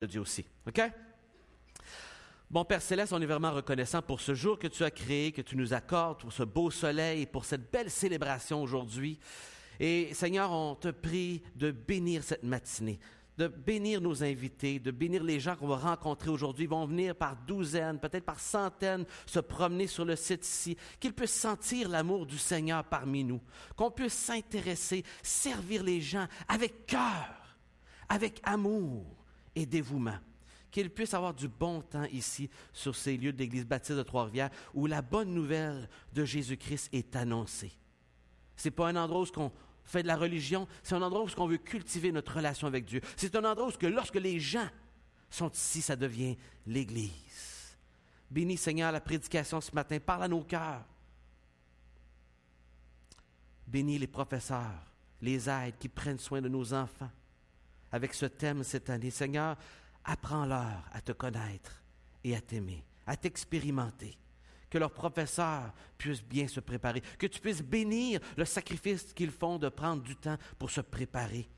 Dieu aussi. OK? Bon Père Céleste, on est vraiment reconnaissant pour ce jour que tu as créé, que tu nous accordes, pour ce beau soleil, pour cette belle célébration aujourd'hui. Et Seigneur, on te prie de bénir cette matinée, de bénir nos invités, de bénir les gens qu'on va rencontrer aujourd'hui. Ils vont venir par douzaines, peut-être par centaines, se promener sur le site ici, qu'ils puissent sentir l'amour du Seigneur parmi nous, qu'on puisse s'intéresser, servir les gens avec cœur, avec amour et dévouement. Qu'ils puissent avoir du bon temps ici, sur ces lieux de l'Église baptiste de Trois-Rivières, où la bonne nouvelle de Jésus-Christ est annoncée. Ce n'est pas un endroit où on fait de la religion, c'est un endroit où on veut cultiver notre relation avec Dieu. C'est un endroit où lorsque les gens sont ici, ça devient l'Église. Bénis, Seigneur, la prédication ce matin. Parle à nos cœurs. Bénis les professeurs, les aides qui prennent soin de nos enfants. Avec ce thème cette année, Seigneur, apprends-leur à te connaître et à t'aimer, à t'expérimenter. Que leurs professeurs puissent bien se préparer, que tu puisses bénir le sacrifice qu'ils font de prendre du temps pour se préparer.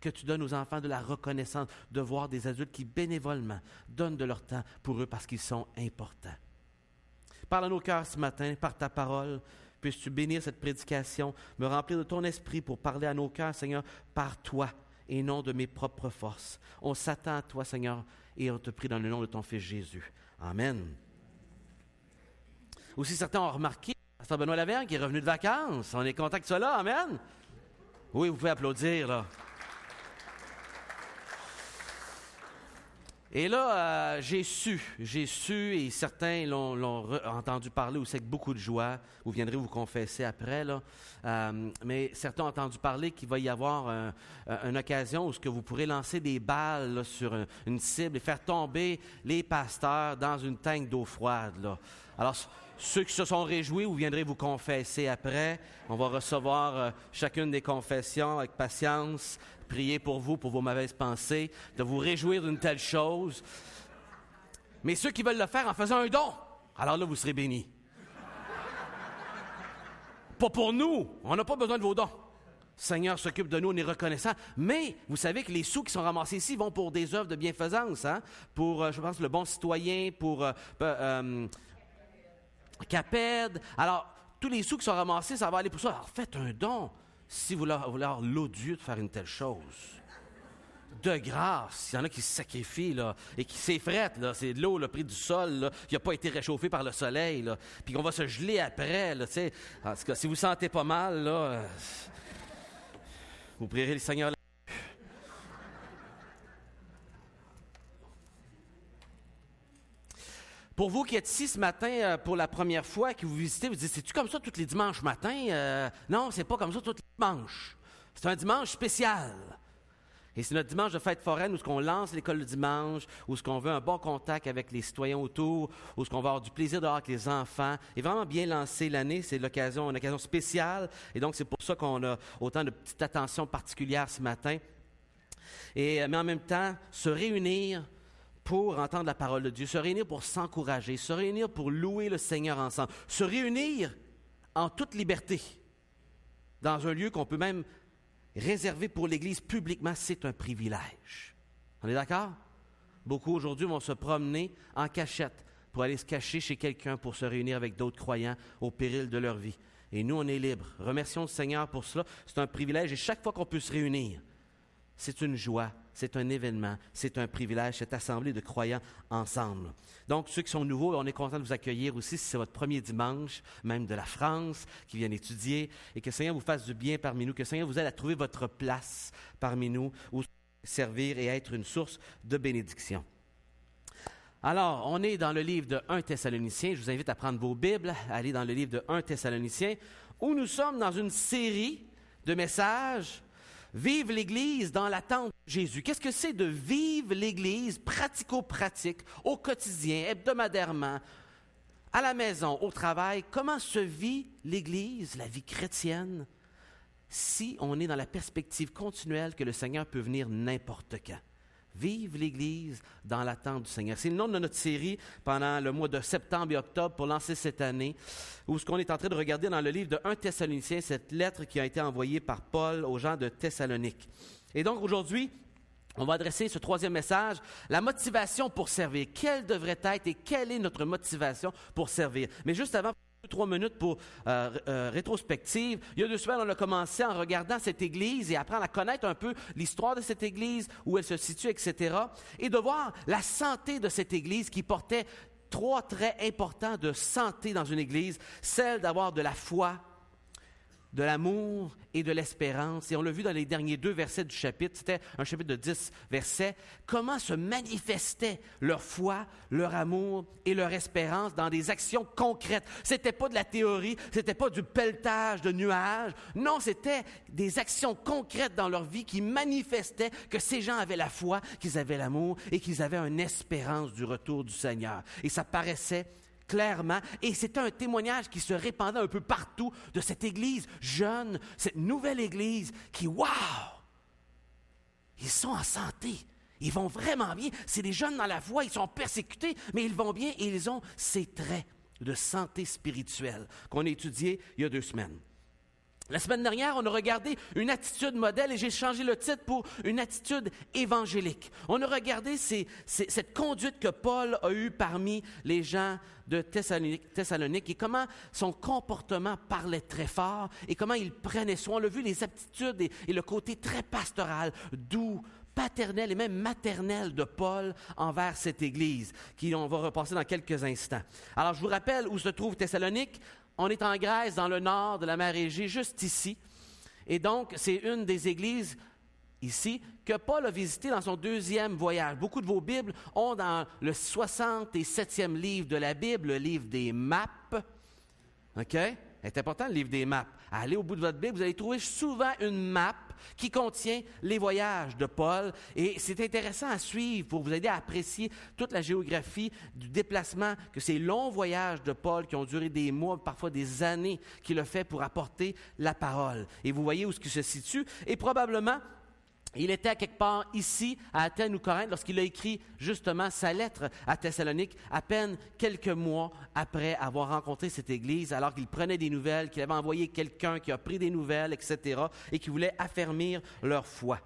Que tu donnes aux enfants de la reconnaissance de voir des adultes qui bénévolement donnent de leur temps pour eux parce qu'ils sont importants. Parle à nos cœurs ce matin par ta parole. Puisses-tu bénir cette prédication, me remplir de ton esprit pour parler à nos cœurs, Seigneur, par toi et non de mes propres forces. On s'attend à toi, Seigneur, et on te prie dans le nom de ton Fils Jésus. Amen. Aussi, certains ont remarqué, Pasteur Benoît Lavergne qui est revenu de vacances. On est content que tu sois là, amen. Oui, vous pouvez applaudir, là. Et là, j'ai su, et certains l'ont entendu parler aussi avec beaucoup de joie. Vous viendrez vous confesser après, là. Mais certains ont entendu parler qu'il va y avoir une occasion où vous pourrez lancer des balles là, sur une cible et faire tomber les pasteurs dans une tank d'eau froide, là. Alors, ceux qui se sont réjouis, vous viendrez vous confesser après. On va recevoir chacune des confessions avec patience, prier pour vous, pour vos mauvaises pensées, de vous réjouir d'une telle chose. Mais ceux qui veulent le faire en faisant un don, alors là, vous serez bénis. Pas pour nous, on n'a pas besoin de vos dons. Le Seigneur s'occupe de nous, on est reconnaissant. Mais vous savez que les sous qui sont ramassés ici vont pour des œuvres de bienfaisance, hein? Pour, je pense, le bon citoyen, pour CAPED. Alors, tous les sous qui sont ramassés, ça va aller pour ça. Alors, faites un don si vous voulez avoir l'odieux de faire une telle chose. De grâce, il y en a qui se sacrifient, là, et qui s'effrètent, là. C'est de l'eau, le prix du sol, là, qui n'a pas été réchauffé par le soleil, là, puis qu'on va se geler après, là, tu sais. En tout cas, si vous sentez pas mal, là, vous prierez le Seigneur. Pour vous qui êtes ici ce matin pour la première fois, qui vous visitez, vous dites, c'est-tu comme ça tous les dimanches matins? Non, c'est pas comme ça tous les dimanches. C'est un dimanche spécial. Et c'est notre dimanche de fête foraine où on lance l'école le dimanche, où on veut un bon contact avec les citoyens autour, où on va avoir du plaisir dehors avec les enfants. Et vraiment bien lancer l'année, c'est une occasion spéciale. Et donc, c'est pour ça qu'on a autant de petites attentions particulières ce matin. Mais en même temps, se réunir pour entendre la parole de Dieu, se réunir pour s'encourager, se réunir pour louer le Seigneur ensemble, se réunir en toute liberté, dans un lieu qu'on peut même réserver pour l'Église publiquement, c'est un privilège. On est d'accord? Beaucoup aujourd'hui vont se promener en cachette pour aller se cacher chez quelqu'un pour se réunir avec d'autres croyants au péril de leur vie. Et nous, on est libres. Remercions le Seigneur pour cela. C'est un privilège et chaque fois qu'on peut se réunir, c'est une joie, c'est un événement, c'est un privilège, cette assemblée de croyants ensemble. Donc, ceux qui sont nouveaux, on est content de vous accueillir aussi si c'est votre premier dimanche, même de la France, qui viennent étudier, et que le Seigneur vous fasse du bien parmi nous, que le Seigneur vous aide à trouver votre place parmi nous, où servir et être une source de bénédiction. Alors, on est dans le livre de 1 Thessaloniciens. Je vous invite à prendre vos Bibles, à aller dans le livre de 1 Thessaloniciens, où nous sommes dans une série de messages. Vive l'Église dans l'attente de Jésus. Qu'est-ce que c'est de vivre l'Église pratico-pratique, au quotidien, hebdomadairement, à la maison, au travail? Comment se vit l'Église, la vie chrétienne, si on est dans la perspective continuelle que le Seigneur peut venir n'importe quand? Vive l'Église dans l'attente du Seigneur. C'est le nom de notre série pendant le mois de septembre et octobre pour lancer cette année, où ce qu'on est en train de regarder dans le livre de 1 Thessaloniciens, cette lettre qui a été envoyée par Paul aux gens de Thessalonique. Et donc aujourd'hui, On va adresser ce troisième message, la motivation pour servir. Quelle devrait être et quelle est notre motivation pour servir? Mais juste avant, 2-3 minutes pour rétrospective. Il y a 2 semaines, on a commencé en regardant cette église et apprendre à connaître un peu l'histoire de cette église, où elle se situe, etc. Et de voir la santé de cette église qui portait 3 traits importants de santé dans une église, celle d'avoir de la foi, de l'amour et de l'espérance. Et on l'a vu dans les derniers 2 versets du chapitre, c'était un chapitre de 10 versets, comment se manifestait leur foi, leur amour et leur espérance dans des actions concrètes. C'était pas de la théorie, c'était pas du pelletage de nuages. Non, c'était des actions concrètes dans leur vie qui manifestaient que ces gens avaient la foi, qu'ils avaient l'amour et qu'ils avaient une espérance du retour du Seigneur. Et ça paraissait clairement, et c'est un témoignage qui se répandait un peu partout de cette église jeune, cette nouvelle église qui, wow! Ils sont en santé, ils vont vraiment bien. C'est des jeunes dans la foi, ils sont persécutés, mais ils vont bien et ils ont ces traits de santé spirituelle qu'on a étudiés il y a 2 semaines. La semaine dernière, on a regardé une attitude modèle et j'ai changé le titre pour une attitude évangélique. On a regardé cette conduite que Paul a eue parmi les gens de Thessalonique et comment son comportement parlait très fort et comment il prenait soin. On a vu les aptitudes et le côté très pastoral, doux, paternel et même maternel de Paul envers cette Église, on va repasser dans quelques instants. Alors, je vous rappelle où se trouve Thessalonique. On est en Grèce, dans le nord de la mer Égée, juste ici. Et donc, c'est une des églises ici que Paul a visité dans son 2e voyage. Beaucoup de vos Bibles ont dans le 67e livre de la Bible, le livre des maps. OK? C'est important, le livre des maps. Allez au bout de votre Bible, vous allez trouver souvent une map qui contient les voyages de Paul. Et c'est intéressant à suivre pour vous aider à apprécier toute la géographie du déplacement, que ces longs voyages de Paul qui ont duré des mois, parfois des années, qu'il a fait pour apporter la parole. Et vous voyez où il se situe. Et probablement, il était à quelque part ici, à Athènes ou Corinthe, lorsqu'il a écrit justement sa lettre à Thessalonique, à peine quelques mois après avoir rencontré cette église, alors qu'il prenait des nouvelles, qu'il avait envoyé quelqu'un qui a pris des nouvelles, etc., et qui voulait affermir leur foi.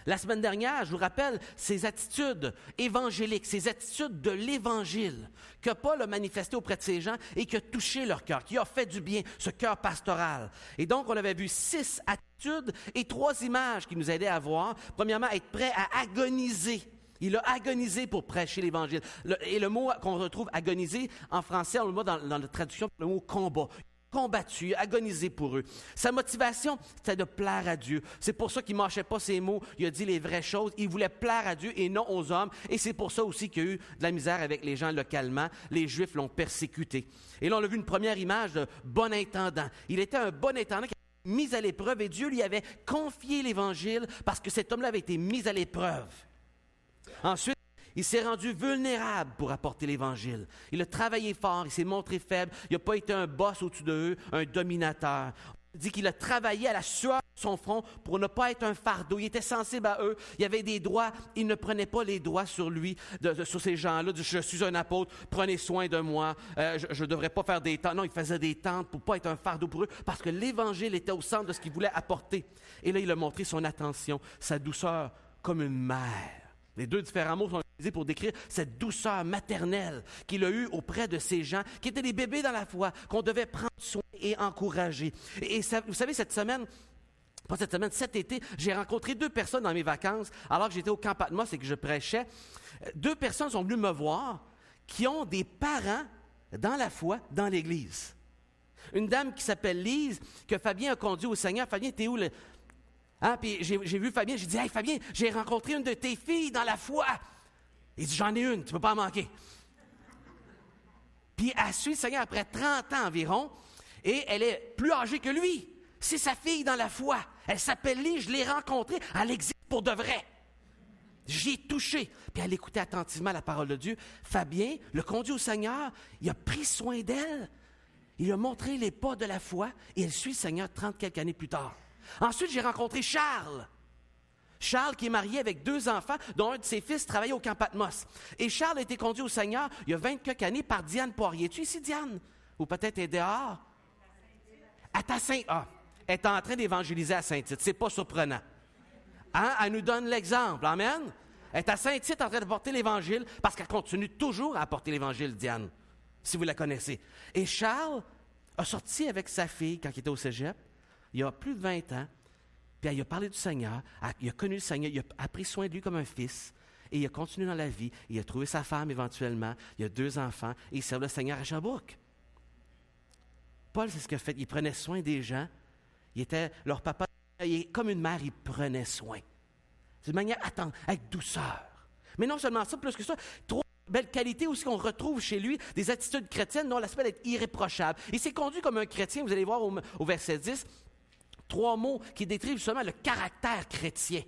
La semaine dernière, je vous rappelle, ces attitudes évangéliques, ces attitudes de l'Évangile que Paul a manifestées auprès de ces gens et qui a touché leur cœur, qui a fait du bien, ce cœur pastoral. Et donc, on avait vu 6 attitudes et 3 images qui nous aidaient à voir. Premièrement, être prêt à agoniser. Il a agonisé pour prêcher l'Évangile. Et le mot qu'on retrouve agoniser, en français, on le met dans la traduction, le mot combat. Combattu, agonisé pour eux. Sa motivation, c'était de plaire à Dieu. C'est pour ça qu'il ne mâchait pas ses mots, il a dit les vraies choses. Il voulait plaire à Dieu et non aux hommes. Et c'est pour ça aussi qu'il y a eu de la misère avec les gens localement. Les Juifs l'ont persécuté. Et là, on a vu une première image de bon intendant. Il était un bon intendant qui avait été mis à l'épreuve et Dieu lui avait confié l'Évangile parce que cet homme-là avait été mis à l'épreuve. Ensuite, il s'est rendu vulnérable pour apporter l'Évangile. Il a travaillé fort, il s'est montré faible. Il n'a pas été un boss au-dessus d'eux, un dominateur. On dit qu'il a travaillé à la sueur de son front pour ne pas être un fardeau. Il était sensible à eux. Il avait des droits. Il ne prenait pas les droits sur lui, sur ces gens-là. Je suis un apôtre, prenez soin de moi. Je ne devrais pas faire des tentes. Non, il faisait des tentes pour ne pas être un fardeau pour eux parce que l'Évangile était au centre de ce qu'il voulait apporter. Et là, il a montré son attention, sa douceur comme une mère. Les 2 différents mots sont utilisés pour décrire cette douceur maternelle qu'il a eue auprès de ces gens qui étaient des bébés dans la foi, qu'on devait prendre soin et encourager. Et ça, vous savez, cet été, j'ai rencontré 2 personnes dans mes vacances, alors que j'étais au Camp Patmos et que je prêchais. 2 personnes sont venues me voir qui ont des parents dans la foi, dans l'Église. Une dame qui s'appelle Lise, que Fabien a conduit au Seigneur. Fabien, t'es où? Puis j'ai vu Fabien, j'ai dit « Hey Fabien, j'ai rencontré une de tes filles dans la foi. » Il dit « J'en ai une, tu ne peux pas en manquer. » Puis elle suit le Seigneur après 30 ans environ, et elle est plus âgée que lui. C'est sa fille dans la foi. Elle s'appelle Lise, je l'ai rencontrée, elle existe pour de vrai. J'y ai touché. Puis elle écoutait attentivement la parole de Dieu. Fabien le conduit au Seigneur, il a pris soin d'elle, il a montré les pas de la foi, et elle suit le Seigneur 30 quelques années plus tard. Ensuite, j'ai rencontré Charles. Charles qui est marié avec 2 enfants, dont un de ses fils travaillait au Camp Patmos. Et Charles a été conduit au Seigneur il y a 20 quelques années par Diane Poirier. Es-tu ici, Diane? Ou peut-être elle est dehors? À ta Saint... elle est en train d'évangéliser à Saint-Tite. C'est pas surprenant. Hein? Elle nous donne l'exemple. Amen? Elle est à Saint-Tite en train de porter l'Évangile parce qu'elle continue toujours à apporter l'Évangile, Diane, si vous la connaissez. Et Charles a sorti avec sa fille quand il était au cégep, il y a plus de 20 ans, puis il a parlé du Seigneur, il a connu le Seigneur, il a pris soin de lui comme un fils, et il a continué dans la vie, il a trouvé sa femme éventuellement, il a 2 enfants, et il sert le Seigneur à Sherbrooke. Paul, c'est ce qu'il a fait, il prenait soin des gens, il était leur papa, comme une mère, il prenait soin. De manière avec douceur. Mais non seulement ça, plus que ça, 3 belles qualités aussi qu'on retrouve chez lui, des attitudes chrétiennes dont l'aspect d'être irréprochable. Il s'est conduit comme un chrétien, vous allez voir au verset 10, 3 mots qui décrivent seulement le caractère chrétien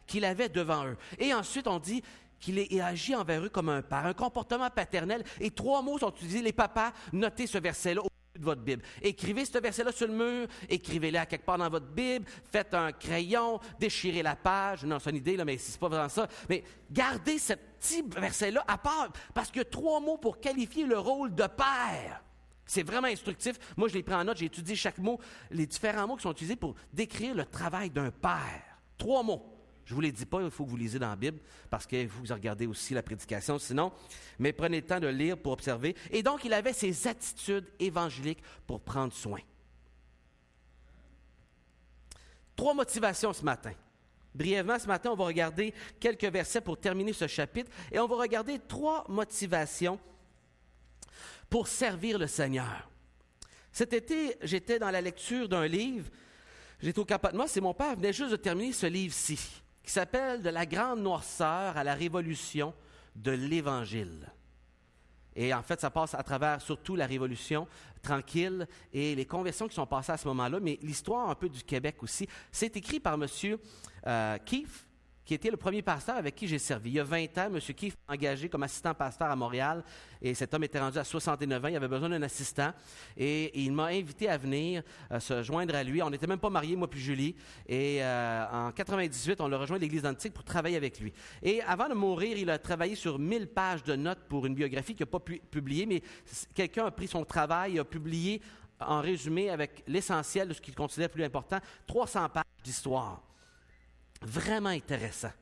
qu'il avait devant eux. Et ensuite, on dit qu'il agit envers eux comme un père, un comportement paternel. Et 3 mots sont utilisés. Les papas, notez ce verset-là de votre Bible. Écrivez ce verset-là sur le mur, écrivez-le à quelque part dans votre Bible, faites un crayon, déchirez la page. Non, c'est une idée, là, mais c'est pas vraiment ça. Mais gardez ce petit verset-là à part, parce qu'il y a 3 mots pour qualifier le rôle de père. C'est vraiment instructif. Moi, je l'ai pris en note, j'ai étudié chaque mot, les différents mots qui sont utilisés pour décrire le travail d'un père. 3 mots. Je ne vous les dis pas, il faut que vous lisez dans la Bible, parce qu'il faut que vous regardez aussi la prédication, sinon. Mais prenez le temps de lire pour observer. Et donc, il avait ses attitudes évangéliques pour prendre soin. 3 motivations ce matin. Brièvement, ce matin, on va regarder quelques versets pour terminer ce chapitre, et on va regarder 3 motivations pour servir le Seigneur. Cet été, j'étais dans la lecture d'un livre. J'étais au Cap-Patmos et mon père venait juste de terminer ce livre-ci, qui s'appelle « De la grande noirceur à la révolution de l'Évangile ». Et en fait, ça passe à travers surtout la Révolution tranquille et les conversions qui sont passées à ce moment-là, mais l'histoire un peu du Québec aussi. C'est écrit par M. Keefe, qui était le premier pasteur avec qui j'ai servi. Il y a 20 ans, M. Keefe m'a engagé comme assistant pasteur à Montréal, et cet homme était rendu à 69 ans, il avait besoin d'un assistant, et il m'a invité à venir se joindre à lui. On n'était même pas mariés, moi puis Julie, et en 98, on l'a rejoint à l'Église d'Antique pour travailler avec lui. Et avant de mourir, il a travaillé sur 1000 pages de notes pour une biographie qu'il n'a pas pu publier, mais quelqu'un a pris son travail et a publié en résumé avec l'essentiel de ce qu'il considère le plus important, 300 pages d'histoire. Vraiment intéressant.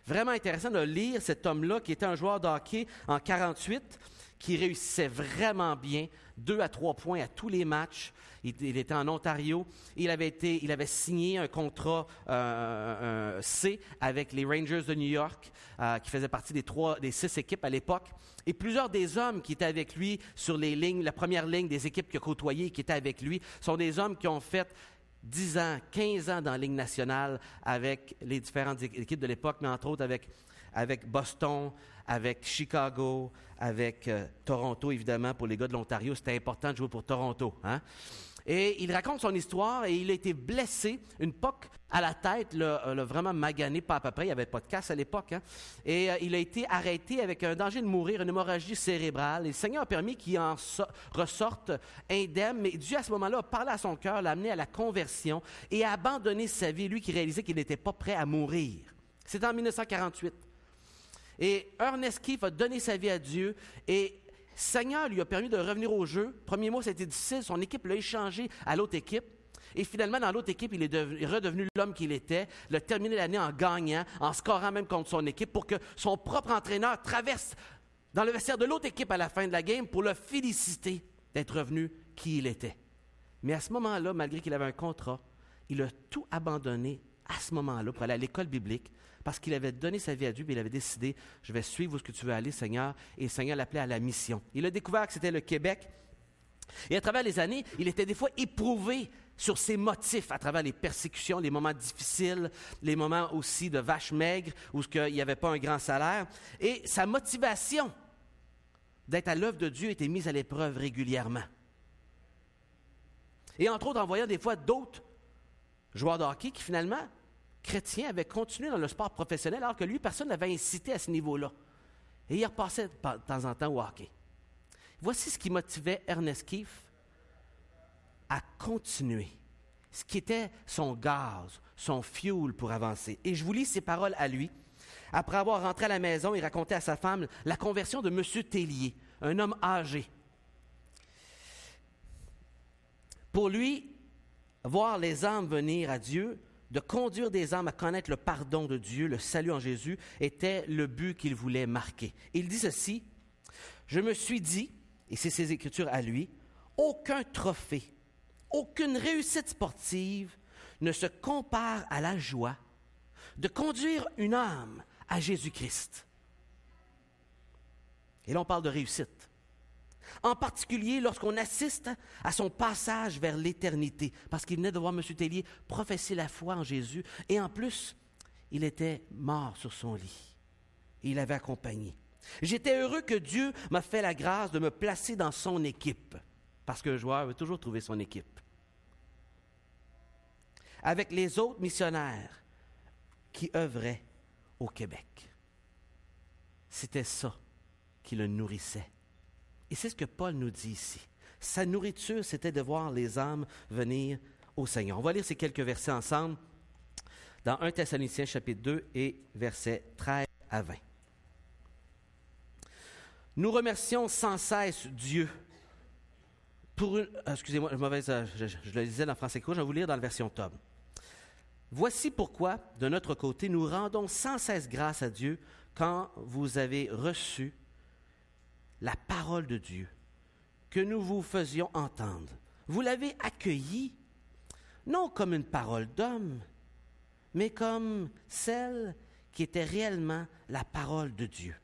Vraiment intéressant de lire cet homme-là qui était un joueur de hockey en 48, qui réussissait vraiment bien, 2 à 3 points à tous les matchs. Il était en Ontario. Il avait signé un contrat C avec les Rangers de New York, qui faisait partie des 6 équipes à l'époque. Et plusieurs des hommes qui étaient avec lui sur les lignes, la première ligne des équipes qu'il a côtoyées, qui étaient avec lui, sont des hommes qui ont fait 10 ans, 15 ans dans la Ligue nationale avec les différentes équipes de l'époque, mais entre autres avec Boston, avec Chicago, avec Toronto, évidemment, pour les gars de l'Ontario. C'était important de jouer pour Toronto. Hein? Et il raconte son histoire et il a été blessé, une poque à la tête, l'a vraiment magané, pas à peu près, il n'y avait pas de casse à l'époque. Hein? Et il a été arrêté avec un danger de mourir, une hémorragie cérébrale. Et le Seigneur a permis qu'il en ressorte indemne, mais Dieu à ce moment-là a parlé à son cœur, l'a amené à la conversion et a abandonné sa vie, lui qui réalisait qu'il n'était pas prêt à mourir. C'était en 1948. Et Ernest Keefe a donné sa vie à Dieu et le Seigneur lui a permis de revenir au jeu. Premier mois, c'était difficile. Son équipe l'a échangé à l'autre équipe. Et finalement, dans l'autre équipe, il est redevenu l'homme qu'il était. Il a terminé l'année en gagnant, en scorant même contre son équipe pour que son propre entraîneur traverse dans le vestiaire de l'autre équipe à la fin de la game pour le féliciter d'être revenu qui il était. Mais à ce moment-là, malgré qu'il avait un contrat, il a tout abandonné à ce moment-là pour aller à l'école biblique parce qu'il avait donné sa vie à Dieu et il avait décidé, je vais suivre où ce que tu veux aller, Seigneur. Et le Seigneur l'appelait à la mission. Il a découvert que c'était le Québec. Et à travers les années, il était des fois éprouvé sur ses motifs à travers les persécutions, les moments difficiles, les moments aussi de vaches maigres où il n'y avait pas un grand salaire. Et sa motivation d'être à l'œuvre de Dieu était mise à l'épreuve régulièrement. Et entre autres, en voyant des fois d'autres joueurs de hockey qui finalement, chrétiens, avaient continué dans le sport professionnel alors que lui, personne ne l'avait incité à ce niveau-là. Et il repassait de temps en temps au hockey. Voici ce qui motivait Ernest Keefe à continuer. Ce qui était son gaz, son fuel pour avancer. Et je vous lis ses paroles à lui. Après avoir rentré à la maison, il racontait à sa femme la conversion de M. Tellier, un homme âgé. Pour lui, voir les âmes venir à Dieu de conduire des âmes à connaître le pardon de Dieu, le salut en Jésus, était le but qu'il voulait marquer. Il dit ceci, « Je me suis dit, et c'est ses écritures à lui, aucun trophée, aucune réussite sportive ne se compare à la joie de conduire une âme à Jésus-Christ. » Et là, on parle de réussite. En particulier lorsqu'on assiste à son passage vers l'éternité, parce qu'il venait de voir M. Tellier professer la foi en Jésus, et en plus, il était mort sur son lit. Et il avait accompagné. J'étais heureux que Dieu m'a fait la grâce de me placer dans son équipe, parce qu'un joueur veut toujours trouver son équipe. Avec les autres missionnaires qui œuvraient au Québec. C'était ça qui le nourrissait. Et c'est ce que Paul nous dit ici. Sa nourriture, c'était de voir les âmes venir au Seigneur. On va lire ces quelques versets ensemble dans 1 Thessaloniciens chapitre 2 et versets 13 à 20. Nous remercions sans cesse Dieu pour une... excusez-moi, je le lisais dans Français court, je vais vous lire dans la version Tom. Voici pourquoi, de notre côté, nous rendons sans cesse grâce à Dieu quand vous avez reçu la parole de Dieu que nous vous faisions entendre. Vous l'avez accueillie, non comme une parole d'homme, mais comme celle qui était réellement la parole de Dieu,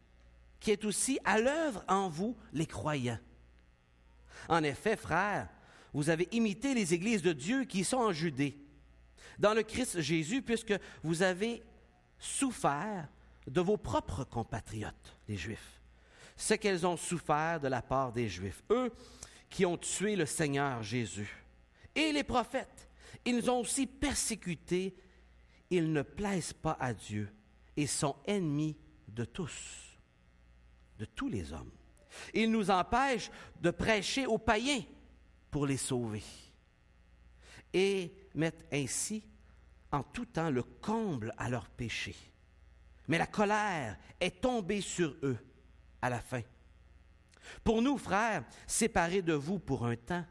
qui est aussi à l'œuvre en vous, les croyants. En effet, frères, vous avez imité les églises de Dieu qui sont en Judée, dans le Christ Jésus, puisque vous avez souffert de vos propres compatriotes, les Juifs, ce qu'elles ont souffert de la part des Juifs, eux qui ont tué le Seigneur Jésus. Et les prophètes, ils nous ont aussi persécutés, ils ne plaisent pas à Dieu et sont ennemis de tous les hommes. Ils nous empêchent de prêcher aux païens pour les sauver et mettent ainsi en tout temps le comble à leurs péchés. Mais la colère est tombée sur eux à la fin. Pour nous, frères, séparés de vous pour un temps,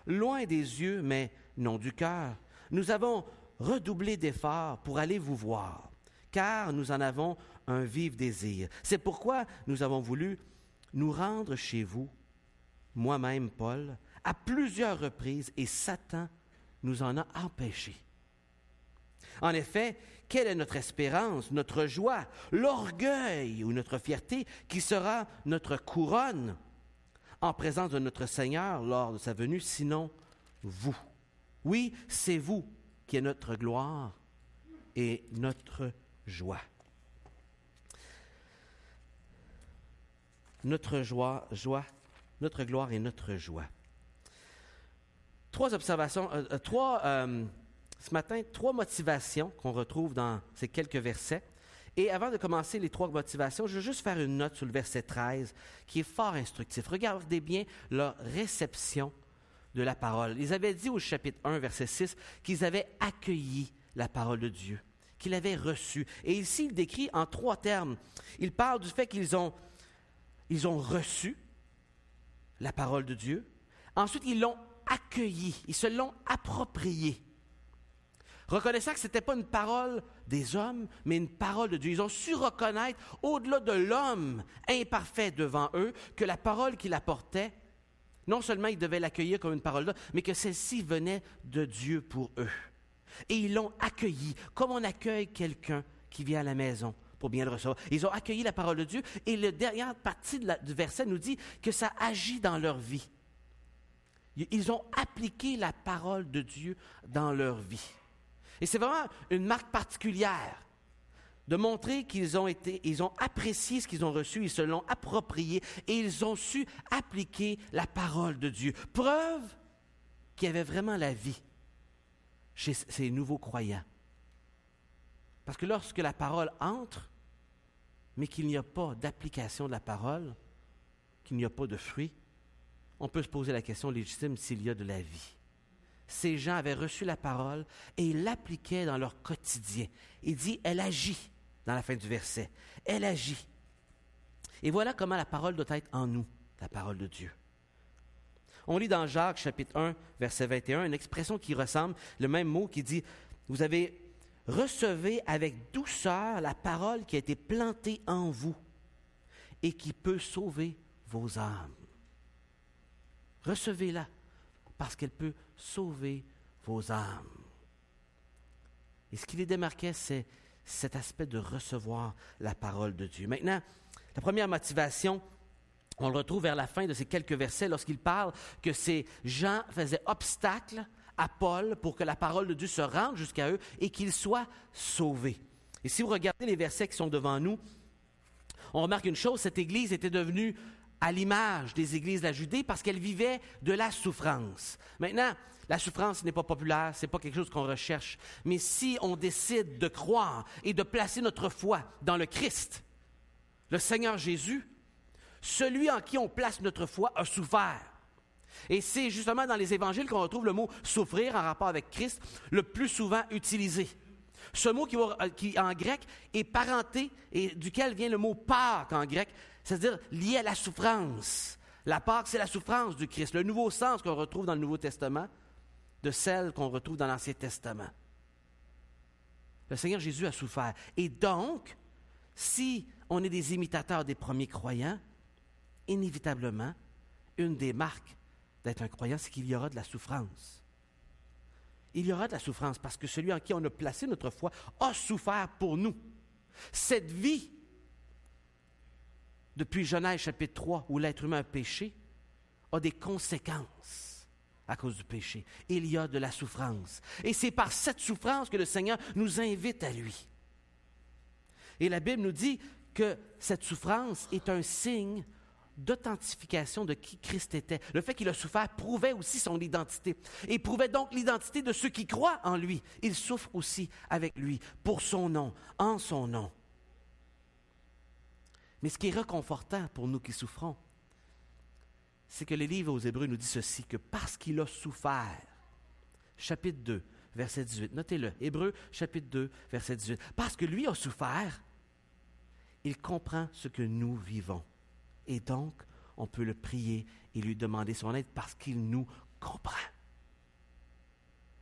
loin des yeux, mais non du cœur, nous avons redoublé d'efforts pour aller vous voir, car nous en avons un vif désir. C'est pourquoi nous avons voulu nous rendre chez vous, moi-même, Paul, à plusieurs reprises, et Satan nous en a empêchés. En effet, quelle est notre espérance, notre joie, l'orgueil ou notre fierté qui sera notre couronne en présence de notre Seigneur lors de sa venue, sinon vous? Oui, c'est vous qui êtes notre gloire et notre joie. Notre notre gloire et notre joie. Trois observations, ce matin, trois motivations qu'on retrouve dans ces quelques versets. Et avant de commencer les trois motivations, je veux juste faire une note sur le verset 13 qui est fort instructif. Regardez bien leur réception de la parole. Ils avaient dit au chapitre 1, verset 6, qu'ils avaient accueilli la parole de Dieu, qu'ils l'avaient reçue. Et ici, il décrit en trois termes. Il parle du fait qu'ils ont reçu la parole de Dieu. Ensuite, ils l'ont accueillie, ils se l'ont appropriée. Reconnaissant que ce n'était pas une parole des hommes, mais une parole de Dieu. Ils ont su reconnaître, au-delà de l'homme imparfait devant eux, que la parole qu'il apportait, non seulement ils devaient l'accueillir comme une parole d'homme, mais que celle-ci venait de Dieu pour eux. Et ils l'ont accueillie, comme on accueille quelqu'un qui vient à la maison pour bien le recevoir. Ils ont accueilli la parole de Dieu, et la dernière partie du verset nous dit que ça agit dans leur vie. Ils ont appliqué la parole de Dieu dans leur vie. Et c'est vraiment une marque particulière de montrer ils ont apprécié ce qu'ils ont reçu, ils se l'ont approprié et ils ont su appliquer la parole de Dieu. Preuve qu'il y avait vraiment la vie chez ces nouveaux croyants. Parce que lorsque la parole entre, mais qu'il n'y a pas d'application de la parole, qu'il n'y a pas de fruit, on peut se poser la question légitime s'il y a de la vie. Ces gens avaient reçu la parole et ils l'appliquaient dans leur quotidien. Il dit, elle agit, dans la fin du verset. Elle agit. Et voilà comment la parole doit être en nous, la parole de Dieu. On lit dans Jacques, chapitre 1, verset 21, une expression qui ressemble, le même mot qui dit, vous avez recevez avec douceur la parole qui a été plantée en vous et qui peut sauver vos âmes. Recevez-la parce qu'elle peut sauver vos âmes. Et ce qui les démarquait, c'est cet aspect de recevoir la parole de Dieu. Maintenant, la première motivation, on le retrouve vers la fin de ces quelques versets lorsqu'il parle que ces gens faisaient obstacle à Paul pour que la parole de Dieu se rende jusqu'à eux et qu'ils soient sauvés. Et si vous regardez les versets qui sont devant nous, on remarque une chose, cette Église était devenue à l'image des églises de la Judée parce qu'elle vivait de la souffrance. Maintenant, la souffrance n'est pas populaire, ce n'est pas quelque chose qu'on recherche, mais si on décide de croire et de placer notre foi dans le Christ, le Seigneur Jésus, celui en qui on place notre foi a souffert. Et c'est justement dans les évangiles qu'on retrouve le mot « souffrir » en rapport avec Christ le plus souvent utilisé. Ce mot qui en grec est parenté et duquel vient le mot « Pâques » en grec, c'est-à-dire lié à la souffrance. La Pâque, c'est la souffrance du Christ, le nouveau sens qu'on retrouve dans le Nouveau Testament de celle qu'on retrouve dans l'Ancien Testament. Le Seigneur Jésus a souffert. Et donc, si on est des imitateurs des premiers croyants, inévitablement, une des marques d'être un croyant, c'est qu'il y aura de la souffrance. Il y aura de la souffrance parce que celui en qui on a placé notre foi a souffert pour nous. Cette vie, depuis Genèse chapitre 3, où l'être humain a péché, a des conséquences à cause du péché. Il y a de la souffrance. Et c'est par cette souffrance que le Seigneur nous invite à lui. Et la Bible nous dit que cette souffrance est un signe d'authentification de qui Christ était. Le fait qu'il a souffert prouvait aussi son identité. Et prouvait donc l'identité de ceux qui croient en lui. Ils souffrent aussi avec lui, pour son nom, en son nom. Mais ce qui est réconfortant pour nous qui souffrons, c'est que le livre aux Hébreux nous dit ceci, que parce qu'il a souffert, chapitre 2, verset 18, notez-le, Hébreux, chapitre 2, verset 18, parce que lui a souffert, il comprend ce que nous vivons. Et donc, on peut le prier et lui demander son aide parce qu'il nous comprend.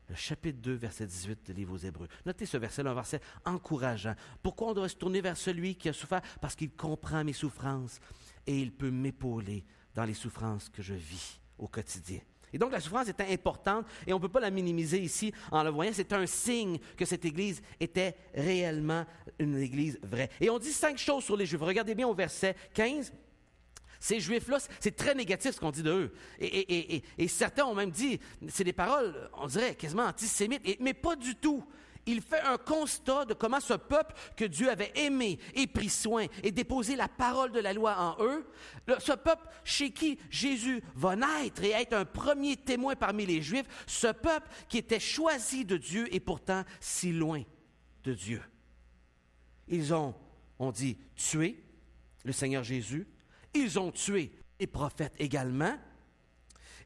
Le chapitre 2, verset 18 du livre aux Hébreux. Notez ce verset-là, un verset encourageant. Pourquoi on doit se tourner vers celui qui a souffert? Parce qu'il comprend mes souffrances et il peut m'épauler dans les souffrances que je vis au quotidien. Et donc, la souffrance était importante et on ne peut pas la minimiser ici en le voyant. C'est un signe que cette Église était réellement une Église vraie. Et on dit 5 choses sur les Juifs. Regardez bien au verset 15. Ces Juifs-là, c'est très négatif ce qu'on dit d'eux. Et certains ont même dit, c'est des paroles, on dirait, quasiment antisémites, mais pas du tout. Il fait un constat de comment ce peuple que Dieu avait aimé et pris soin et déposé la parole de la loi en eux, ce peuple chez qui Jésus va naître et être un premier témoin parmi les Juifs, ce peuple qui était choisi de Dieu et pourtant si loin de Dieu. Ils ont, on dit, tué le Seigneur Jésus. Ils ont tué les prophètes également.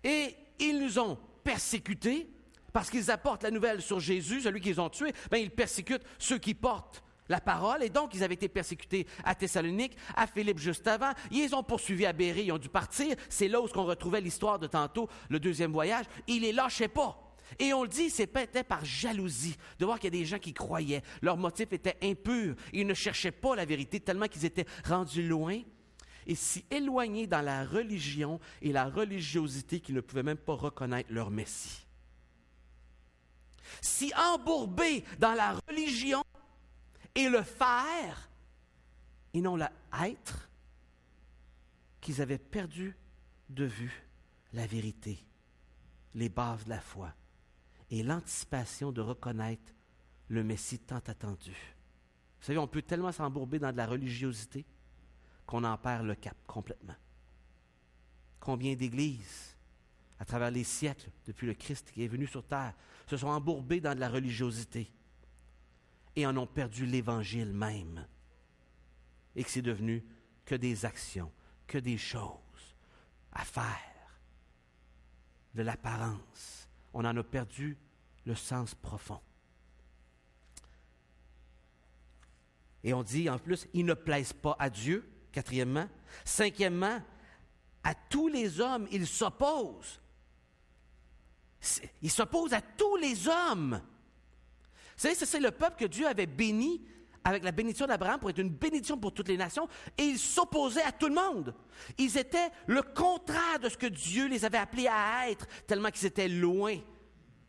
Et ils nous ont persécutés parce qu'ils apportent la nouvelle sur Jésus, celui qu'ils ont tué. Bien, ils persécutent ceux qui portent la parole. Et donc, ils avaient été persécutés à Thessalonique, à Philippe juste avant. Ils les ont poursuivis à Bérée, ils ont dû partir. C'est là où on retrouvait l'histoire de tantôt, le deuxième voyage. Ils ne les lâchaient pas. Et on le dit, c'est peut-être par jalousie de voir qu'il y a des gens qui croyaient. Leur motif était impur. Ils ne cherchaient pas la vérité tellement qu'ils étaient rendus loin et si éloignés dans la religion et la religiosité qu'ils ne pouvaient même pas reconnaître leur Messie. Si embourbés dans la religion et le faire, et non le être, qu'ils avaient perdu de vue la vérité, les bases de la foi et l'anticipation de reconnaître le Messie tant attendu. Vous savez, on peut tellement s'embourber dans de la religiosité qu'on en perd le cap complètement. Combien d'églises, à travers les siècles, depuis le Christ qui est venu sur terre, se sont embourbées dans de la religiosité et en ont perdu l'Évangile même. Et que c'est devenu que des actions, que des choses à faire, de l'apparence. On en a perdu le sens profond. Et on dit en plus, ils ne plaisent pas à Dieu. Quatrièmement. Cinquièmement, à tous les hommes, il s'oppose. Il s'oppose à tous les hommes. savez, c'est le peuple que Dieu avait béni avec la bénédiction d'Abraham pour être une bénédiction pour toutes les nations, et ils s'opposaient à tout le monde. Ils étaient le contraire de ce que Dieu les avait appelés à être, tellement qu'ils étaient loin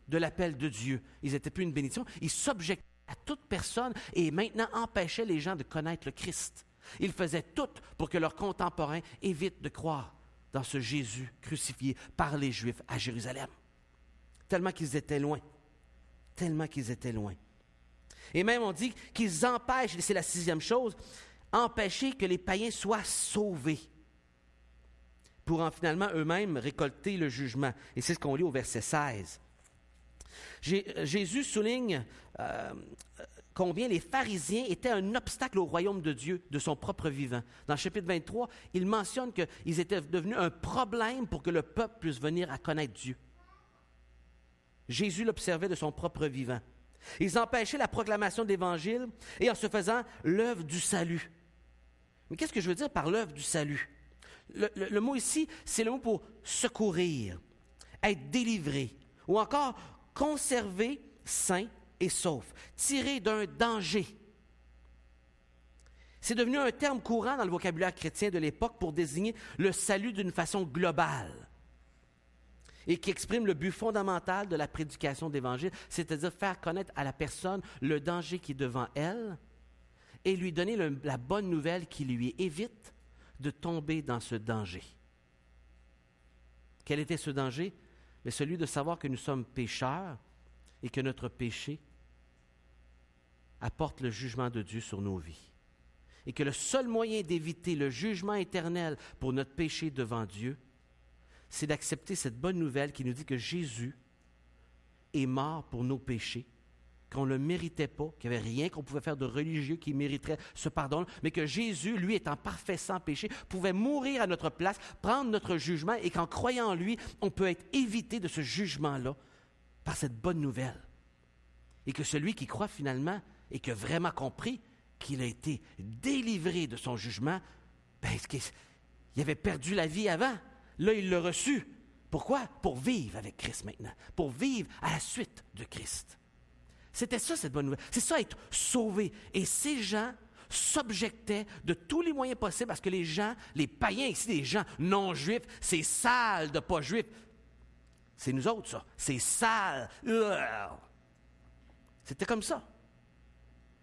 de l'appel de Dieu. Ils n'étaient plus une bénédiction, ils s'objectaient à toute personne et maintenant empêchaient les gens de connaître le Christ. Ils faisaient tout pour que leurs contemporains évitent de croire dans ce Jésus crucifié par les Juifs à Jérusalem. Tellement qu'ils étaient loin. Tellement qu'ils étaient loin. Et même on dit qu'ils empêchent, et c'est la 6e chose, empêcher que les païens soient sauvés pour en finalement eux-mêmes récolter le jugement. Et c'est ce qu'on lit au verset 16. Jésus souligne combien les pharisiens étaient un obstacle au royaume de Dieu, de son propre vivant. Dans le chapitre 23, il mentionne qu'ils étaient devenus un problème pour que le peuple puisse venir à connaître Dieu. Jésus l'observait de son propre vivant. Ils empêchaient la proclamation de l'Évangile et en se faisant l'œuvre du salut. Mais qu'est-ce que je veux dire par l'œuvre du salut? Le mot ici, c'est le mot pour secourir, être délivré, ou encore conserver sain et sauf, tirer d'un danger. C'est devenu un terme courant dans le vocabulaire chrétien de l'époque pour désigner le salut d'une façon globale et qui exprime le but fondamental de la prédication de l'Évangile, c'est-à-dire faire connaître à la personne le danger qui est devant elle et lui donner la bonne nouvelle qui lui évite de tomber dans ce danger. Quel était ce danger? Mais celui de savoir que nous sommes pécheurs et que notre péché apporte le jugement de Dieu sur nos vies. Et que le seul moyen d'éviter le jugement éternel pour notre péché devant Dieu, c'est d'accepter cette bonne nouvelle qui nous dit que Jésus est mort pour nos péchés, qu'on ne le méritait pas, qu'il n'y avait rien qu'on pouvait faire de religieux qui mériterait ce pardon, mais que Jésus, lui, étant parfait sans péché, pouvait mourir à notre place, prendre notre jugement, et qu'en croyant en lui, on peut être évité de ce jugement-là par cette bonne nouvelle. Et que celui qui croit finalement et qui a vraiment compris qu'il a été délivré de son jugement, il avait perdu la vie avant. Là, il l'a reçu. Pourquoi? Pour vivre avec Christ maintenant. Pour vivre à la suite de Christ. C'était ça, cette bonne nouvelle. C'est ça, être sauvé. Et ces gens s'objectaient de tous les moyens possibles parce que les gens, les païens ici, les gens non-juifs, c'est sale de pas juifs. C'est nous autres, ça. C'est sale. C'était comme ça.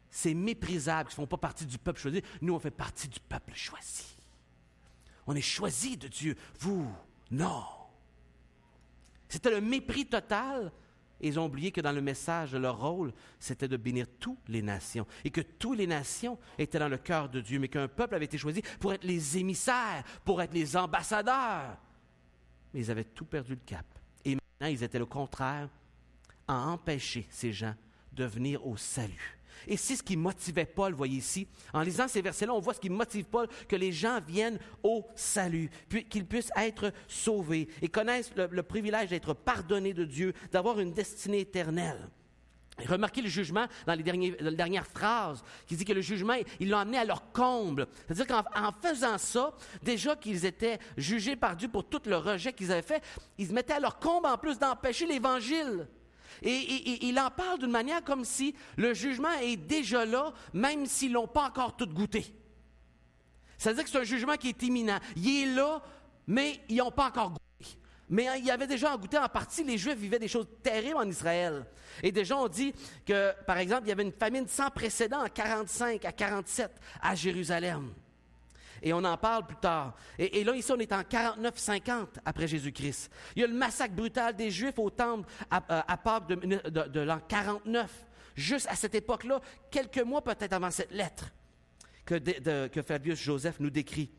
C'est méprisable qu'ils ne font pas partie du peuple choisi. Nous, on fait partie du peuple choisi. On est choisi de Dieu. Vous, non. C'était le mépris total. Et ils ont oublié que dans le message de leur rôle, c'était de bénir toutes les nations. Et que toutes les nations étaient dans le cœur de Dieu. Mais qu'un peuple avait été choisi pour être les émissaires, pour être les ambassadeurs. Mais ils avaient tout perdu le cap. Et maintenant, ils étaient le contraire, à empêcher ces gens de venir au salut. Et c'est ce qui motivait Paul, voyez ici. En lisant ces versets-là, on voit ce qui motive Paul, que les gens viennent au salut, puis qu'ils puissent être sauvés et connaissent le privilège d'être pardonnés de Dieu, d'avoir une destinée éternelle. Et remarquez le jugement dans la dernière phrase, qui dit que le jugement, ils l'ont amené à leur comble. C'est-à-dire qu'en faisant ça, déjà qu'ils étaient jugés par Dieu pour tout le rejet qu'ils avaient fait, ils se mettaient à leur comble en plus d'empêcher l'Évangile. Et il en parle d'une manière comme si le jugement est déjà là, même s'ils ne l'ont pas encore tout goûté. C'est-à-dire que c'est un jugement qui est imminent. Il est là, mais ils n'ont pas encore goûté. Mais ils avaient déjà en goûté en partie. Les Juifs vivaient des choses terribles en Israël. Et déjà, on dit que, par exemple, il y avait une famine sans précédent en 45 à 47 à Jérusalem. Et on en parle plus tard. Et là, ici, on est en 49-50 après Jésus-Christ. Il y a le massacre brutal des Juifs au temple à Pâques de l'an 49. Juste à cette époque-là, quelques mois peut-être avant cette lettre que Flavius Joseph nous décrit.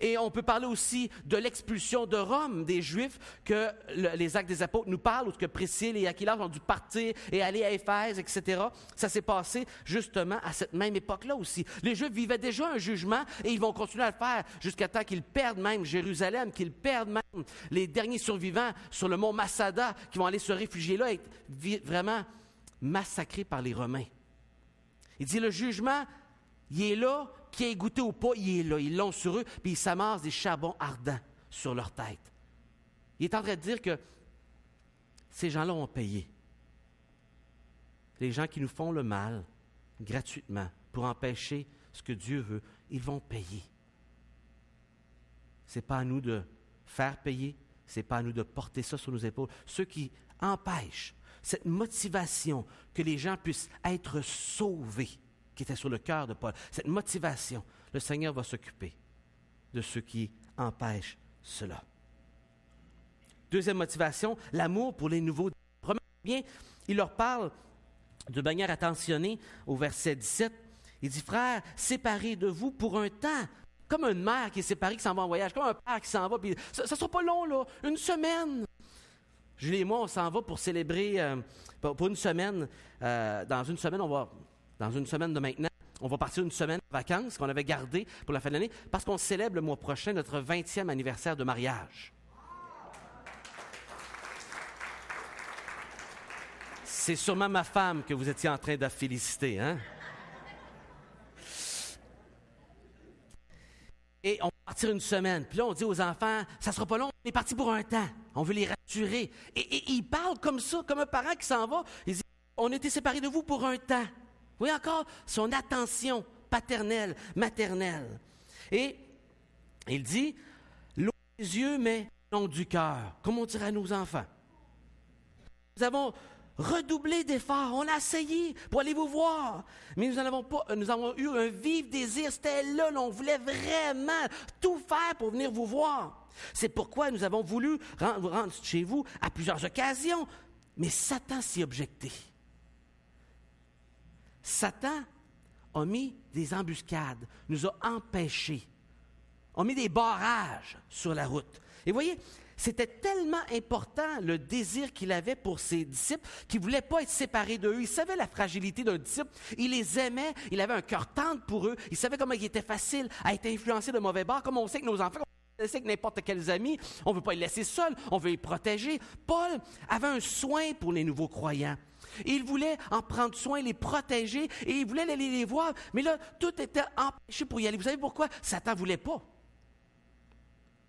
Et on peut parler aussi de l'expulsion de Rome des Juifs que les Actes des Apôtres nous parlent, où que Priscille et Aquila ont dû partir et aller à Éphèse, etc. Ça s'est passé justement à cette même époque-là aussi. Les Juifs vivaient déjà un jugement et ils vont continuer à le faire jusqu'à temps qu'ils perdent même Jérusalem, qu'ils perdent même les derniers survivants sur le mont Massada, qui vont aller se réfugier là et être vraiment massacrés par les Romains. Il dit le jugement, il est là. Qui ait goûté ou pas, il est là. Ils l'ont sur eux, puis ils s'amassent des charbons ardents sur leur tête. Il est en train de dire que ces gens-là ont payé. les gens qui nous font le mal gratuitement pour empêcher ce que Dieu veut, ils vont payer. Ce n'est pas à nous de faire payer, ce n'est pas à nous de porter ça sur nos épaules. Ceux qui empêchent cette motivation que les gens puissent être sauvés, qui était sur le cœur de Paul, cette motivation, le Seigneur va s'occuper de ceux qui empêchent cela. Deuxième motivation, l'amour pour les nouveaux. Remarquez bien, il leur parle de manière attentionnée au verset 17. Il dit, frères, séparés de vous pour un temps, comme une mère qui est séparée, qui s'en va en voyage, comme un père qui s'en va, puis ça ne sera pas long, là, une semaine. Julie et moi, on s'en va pour célébrer, pour une semaine, dans une semaine de maintenant, on va partir une semaine de vacances qu'on avait gardée pour la fin de l'année, parce qu'on célèbre le mois prochain notre 20e anniversaire de mariage. C'est sûrement ma femme que vous étiez en train de féliciter, hein? Et on va partir une semaine. Puis là, on dit aux enfants, ça sera pas long, on est parti pour un temps. On veut les rassurer. Et ils parlent comme ça, comme un parent qui s'en va. Il dit, on était séparés de vous pour un temps. Vous voyez encore son attention paternelle, maternelle. Et il dit, l'eau des yeux, mais non du cœur, comme on dirait à nos enfants. Nous avons redoublé d'efforts, on a essayé pour aller vous voir, mais nous avons eu un vif désir, c'était là, on voulait vraiment tout faire pour venir vous voir. C'est pourquoi nous avons voulu vous rendre chez vous à plusieurs occasions, mais Satan s'y objectait. Satan a mis des embuscades, nous a empêchés, a mis des barrages sur la route. Et voyez, c'était tellement important le désir qu'il avait pour ses disciples qu'il ne voulait pas être séparé d'eux. Il savait la fragilité d'un disciple. Il les aimait. Il avait un cœur tendre pour eux. Il savait comment il était facile à être influencé de mauvais bord. Comme on sait que nos enfants, on sait que n'importe quels amis, on ne veut pas les laisser seuls. On veut les protéger. Paul avait un soin pour les nouveaux croyants. Il voulait en prendre soin, les protéger et il voulait aller les voir. Mais là, tout était empêché pour y aller. Vous savez pourquoi? Satan ne voulait pas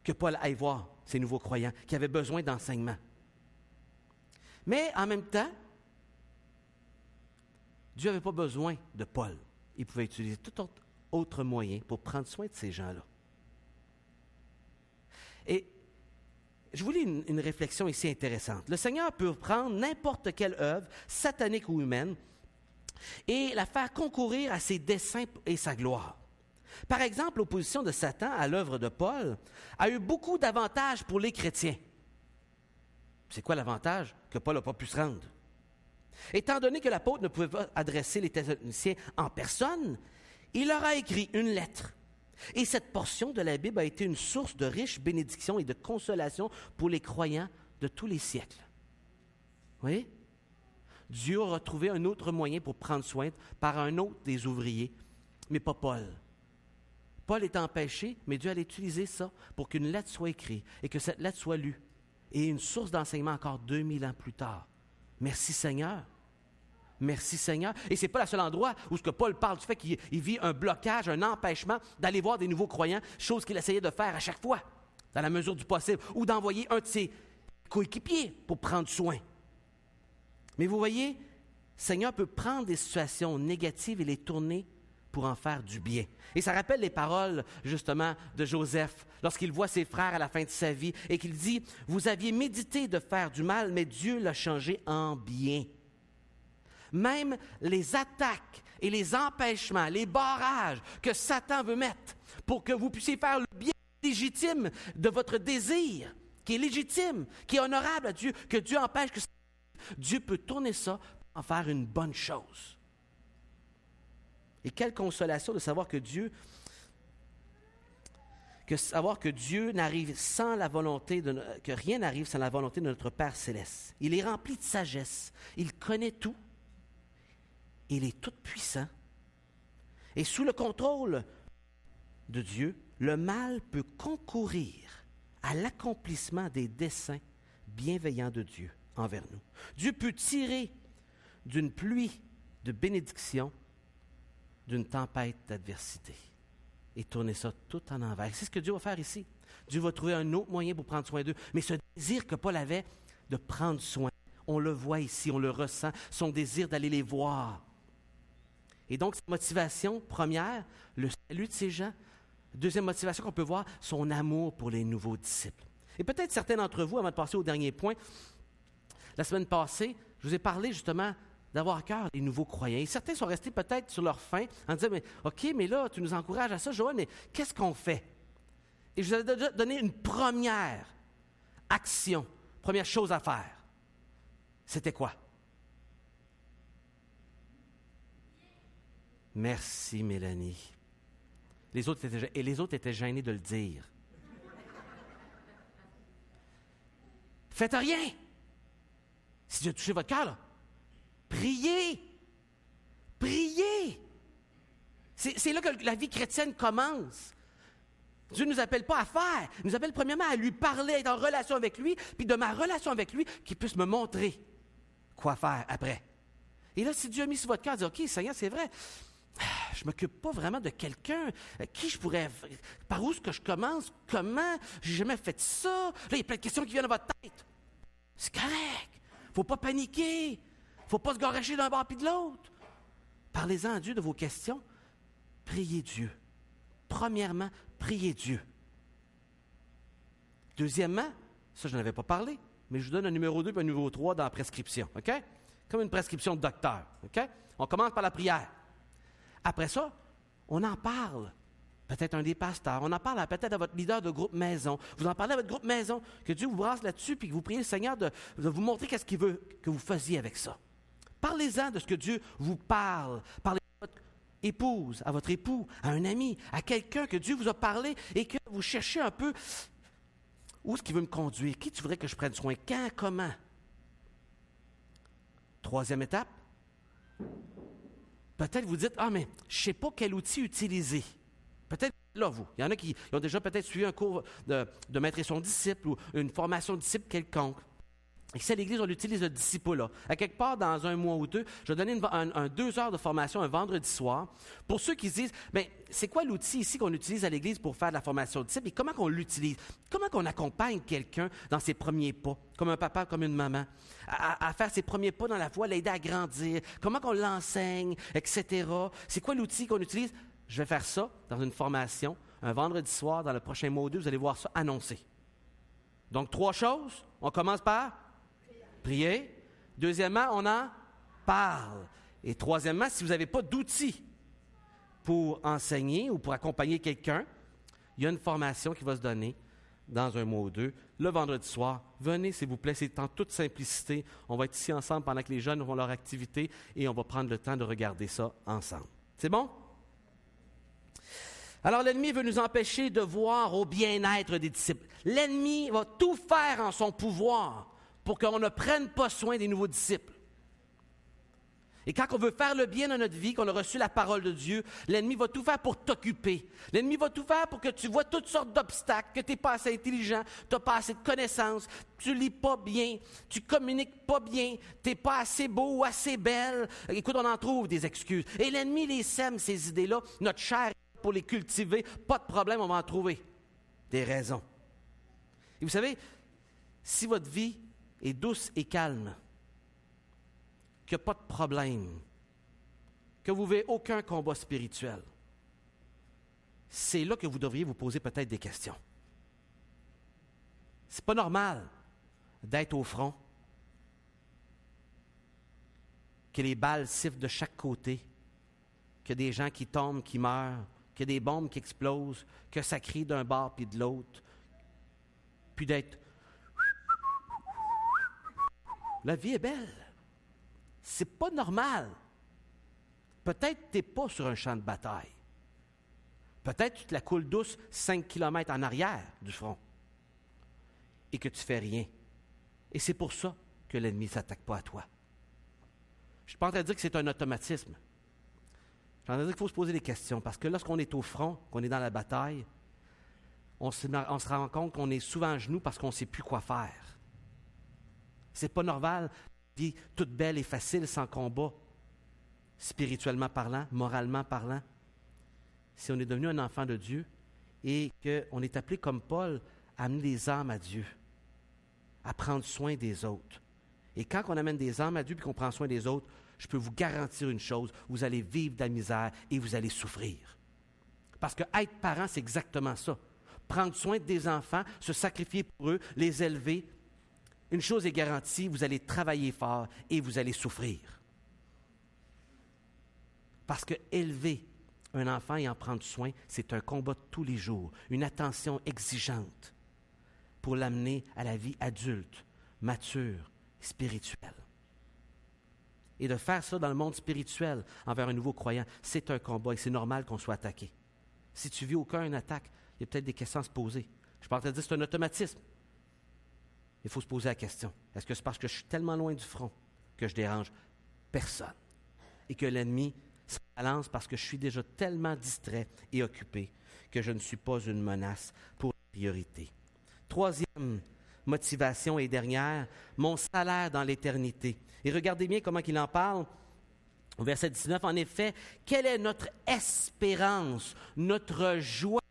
que Paul aille voir ces nouveaux croyants qui avaient besoin d'enseignement. Mais en même temps, Dieu n'avait pas besoin de Paul. Il pouvait utiliser tout autre moyen pour prendre soin de ces gens-là. Et je vous lis une réflexion ici intéressante. Le Seigneur peut prendre n'importe quelle œuvre, satanique ou humaine, et la faire concourir à ses desseins et sa gloire. Par exemple, l'opposition de Satan à l'œuvre de Paul a eu beaucoup d'avantages pour les chrétiens. C'est quoi l'avantage? Que Paul n'a pas pu se rendre. Étant donné que l'apôtre ne pouvait pas adresser les Thessaloniciens en personne, il leur a écrit une lettre. Et cette portion de la Bible a été une source de riches bénédictions et de consolation pour les croyants de tous les siècles. Vous voyez? Dieu aura trouvé un autre moyen pour prendre soin par un autre des ouvriers, mais pas Paul. Paul est empêché, mais Dieu allait utiliser ça pour qu'une lettre soit écrite et que cette lettre soit lue. Et une source d'enseignement encore 2000 ans plus tard. Merci Seigneur. Merci Seigneur. Et ce n'est pas le seul endroit où ce que Paul parle du fait qu'il vit un blocage, un empêchement d'aller voir des nouveaux croyants, chose qu'il essayait de faire à chaque fois, dans la mesure du possible, ou d'envoyer un de ses coéquipiers pour prendre soin. Mais vous voyez, le Seigneur peut prendre des situations négatives et les tourner pour en faire du bien. Et ça rappelle les paroles, justement, de Joseph, lorsqu'il voit ses frères à la fin de sa vie, et qu'il dit, « Vous aviez médité de faire du mal, mais Dieu l'a changé en bien. » Même les attaques et les empêchements, les barrages que Satan veut mettre pour que vous puissiez faire le bien légitime de votre désir, qui est légitime, qui est honorable à Dieu, que Dieu empêche que ça... Dieu peut tourner ça pour en faire une bonne chose. Et quelle consolation de savoir que Dieu n'arrive sans la volonté que rien n'arrive sans la volonté de notre Père céleste. Il est rempli de sagesse. Il connaît tout. Il est tout-puissant. Et sous le contrôle de Dieu, le mal peut concourir à l'accomplissement des desseins bienveillants de Dieu envers nous. Dieu peut tirer d'une pluie de bénédiction d'une tempête d'adversité et tourner ça tout en envers. C'est ce que Dieu va faire ici. Dieu va trouver un autre moyen pour prendre soin d'eux. Mais ce désir que Paul avait de prendre soin, On le voit ici, on le ressent, son désir d'aller les voir. Et donc, sa motivation première, le salut de ces gens. Deuxième motivation qu'on peut voir, son amour pour les nouveaux disciples. Et peut-être certains d'entre vous, avant de passer au dernier point, la semaine passée, je vous ai parlé justement d'avoir à cœur les nouveaux croyants. Et certains sont restés peut-être sur leur faim en disant, mais OK, mais là, tu nous encourages à ça, Joël, mais qu'est-ce qu'on fait? Et je vous ai déjà donné une première action, première chose à faire. C'était quoi? Merci, Mélanie. Les autres étaient gênés de le dire. Faites rien. Si Dieu a touché votre cœur, là, priez. Priez. C'est là que la vie chrétienne commence. Dieu ne nous appelle pas à faire. Il nous appelle premièrement à lui parler, à être en relation avec lui, puis de ma relation avec lui, qu'il puisse me montrer quoi faire après. Et là, si Dieu a mis sur votre cœur, dit, OK, Seigneur, c'est vrai, je ne m'occupe pas vraiment de quelqu'un. Qui je pourrais... Par où est-ce que je commence? Comment? J'ai jamais fait ça. Là, il y a plein de questions qui viennent à votre tête. C'est correct. Il ne faut pas paniquer. Il ne faut pas se garocher d'un bord puis de l'autre. Parlez-en à Dieu de vos questions. Priez Dieu. Premièrement, priez Dieu. Deuxièmement, ça je n'en avais pas parlé, mais je vous donne un numéro 2 et un numéro 3 dans la prescription. OK? Comme une prescription de docteur. OK? On commence par la prière. Après ça, on en parle. Peut-être un des pasteurs. On en parle peut-être à votre leader de groupe maison. Vous en parlez à votre groupe maison. Que Dieu vous brasse là-dessus puis que vous priez le Seigneur de vous montrer qu'est-ce qu'il veut que vous fassiez avec ça. Parlez-en de ce que Dieu vous parle. Parlez à votre épouse, à votre époux, à un ami, à quelqu'un que Dieu vous a parlé et que vous cherchez un peu où est-ce qu'il veut me conduire. Qui tu voudrais que je prenne soin? Quand? Comment? Troisième étape. Peut-être vous dites, mais je ne sais pas quel outil utiliser. Peut-être là, vous. Il y en a qui ont déjà peut-être suivi un cours de maître et son disciple ou une formation de disciple quelconque. Ici, à l'Église, on utilise le disciple-là. À quelque part, dans un mois ou deux, je vais donner 2 heures de formation un vendredi soir pour ceux qui se disent, c'est quoi l'outil ici qu'on utilise à l'Église pour faire de la formation de disciple et comment qu'on l'utilise? Comment qu'on accompagne quelqu'un dans ses premiers pas, comme un papa, comme une maman, à faire ses premiers pas dans la foi, l'aider à grandir, comment qu'on l'enseigne, etc. C'est quoi l'outil qu'on utilise? Je vais faire ça dans une formation, un vendredi soir, dans le prochain mois ou deux, vous allez voir ça annoncé. Donc, 3 choses. On commence par prier. Deuxièmement, on en parle. Et troisièmement, si vous n'avez pas d'outils pour enseigner ou pour accompagner quelqu'un, il y a une formation qui va se donner dans un mois ou deux, le vendredi soir. Venez, s'il vous plaît, c'est en toute simplicité. On va être ici ensemble pendant que les jeunes font leur activité et on va prendre le temps de regarder ça ensemble. C'est bon? Alors, l'ennemi veut nous empêcher de voir au bien-être des disciples. L'ennemi va tout faire en son pouvoir pour qu'on ne prenne pas soin des nouveaux disciples. Et quand on veut faire le bien dans notre vie, qu'on a reçu la parole de Dieu, l'ennemi va tout faire pour t'occuper. L'ennemi va tout faire pour que tu vois toutes sortes d'obstacles, que tu n'es pas assez intelligent, tu n'as pas assez de connaissances, tu lis pas bien, tu communiques pas bien, tu n'es pas assez beau ou assez belle. Écoute, on en trouve des excuses. Et l'ennemi les sème, ces idées-là. Notre chair, pour les cultiver, pas de problème, on va en trouver des raisons. Et vous savez, si votre vie est douce et calme, qu'il n'y a pas de problème, que vous n'avez aucun combat spirituel, c'est là que vous devriez vous poser peut-être des questions. C'est pas normal d'être au front, que les balles sifflent de chaque côté, qu'il y a des gens qui tombent, qui meurent, qu'il y a des bombes qui explosent, que ça crie d'un bord puis de l'autre, puis d'être... La vie est belle. C'est pas normal. Peut-être que tu n'es pas sur un champ de bataille. Peut-être que tu te la coules douce 5 kilomètres en arrière du front et que tu ne fais rien. Et c'est pour ça que l'ennemi ne s'attaque pas à toi. Je ne suis pas en train de dire que c'est un automatisme. Je suis en train de dire qu'il faut se poser des questions parce que lorsqu'on est au front, qu'on est dans la bataille, on se rend compte qu'on est souvent à genoux parce qu'on ne sait plus quoi faire. C'est pas normal, vie toute belle et facile sans combat, spirituellement parlant, moralement parlant. Si on est devenu un enfant de Dieu et qu'on est appelé comme Paul à amener les âmes à Dieu, à prendre soin des autres. Et quand on amène des âmes à Dieu et qu'on prend soin des autres, je peux vous garantir une chose, vous allez vivre de la misère et vous allez souffrir. Parce que être parent, c'est exactement ça. Prendre soin des enfants, se sacrifier pour eux, les élever. Une chose est garantie, vous allez travailler fort et vous allez souffrir. Parce que élever un enfant et en prendre soin, c'est un combat de tous les jours, une attention exigeante pour l'amener à la vie adulte, mature, spirituelle. Et de faire ça dans le monde spirituel envers un nouveau croyant, c'est un combat et c'est normal qu'on soit attaqué. Si tu vis aucune attaque, il y a peut-être des questions à se poser. Je ne suis pas en train de dire que c'est un automatisme. Il faut se poser la question. Est-ce que c'est parce que je suis tellement loin du front que je dérange personne? Et que l'ennemi se balance parce que je suis déjà tellement distrait et occupé que je ne suis pas une menace pour la priorité. Troisième motivation et dernière, mon salaire dans l'éternité. Et regardez bien comment il en parle. Au verset 19, en effet, quelle est notre espérance, notre joie,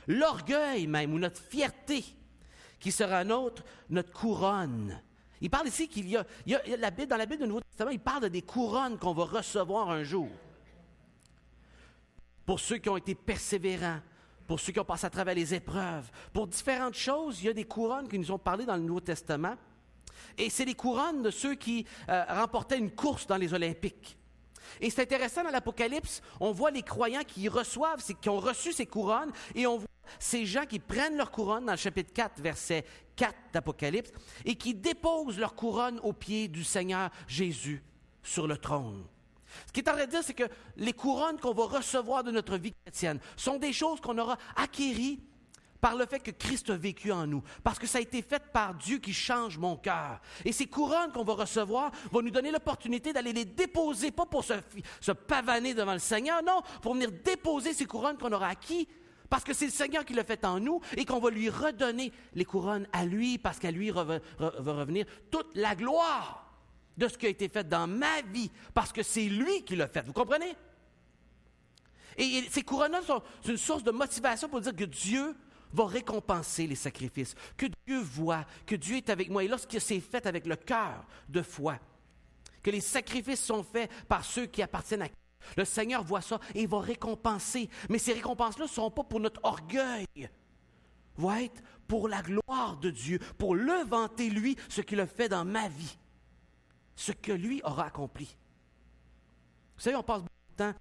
l'orgueil même, ou notre fierté, qui sera notre couronne. Il parle ici qu'il y a dans la Bible du Nouveau Testament, il parle de des couronnes qu'on va recevoir un jour. Pour ceux qui ont été persévérants, pour ceux qui ont passé à travers les épreuves, pour différentes choses, il y a des couronnes qui nous ont parlé dans le Nouveau Testament. Et c'est les couronnes de ceux qui remportaient une course dans les Olympiques. Et c'est intéressant, dans l'Apocalypse, on voit les croyants qui ont reçu ces couronnes, et on voit ces gens qui prennent leur couronne dans le chapitre 4, verset 4 d'Apocalypse, et qui déposent leur couronne aux pieds du Seigneur Jésus sur le trône. Ce qui est en train de dire, c'est que les couronnes qu'on va recevoir de notre vie chrétienne sont des choses qu'on aura acquéries par le fait que Christ a vécu en nous, parce que ça a été fait par Dieu qui change mon cœur. Et ces couronnes qu'on va recevoir vont nous donner l'opportunité d'aller les déposer, pas pour se pavaner devant le Seigneur, non, pour venir déposer ces couronnes qu'on aura acquises, parce que c'est le Seigneur qui l'a fait en nous et qu'on va lui redonner les couronnes à lui, parce qu'à lui va revenir toute la gloire de ce qui a été fait dans ma vie, parce que c'est lui qui l'a fait. Vous comprenez? Et ces couronnes-là sont une source de motivation pour dire que Dieu va récompenser les sacrifices, que Dieu voit, que Dieu est avec moi. Et lorsque c'est fait avec le cœur de foi, que les sacrifices sont faits par ceux qui appartiennent à Christ, le Seigneur voit ça et il va récompenser. Mais ces récompenses-là ne seront pas pour notre orgueil, vont être pour la gloire de Dieu, pour le vanter, lui, ce qu'il a fait dans ma vie, ce que lui aura accompli. Vous savez, on passe beaucoup de temps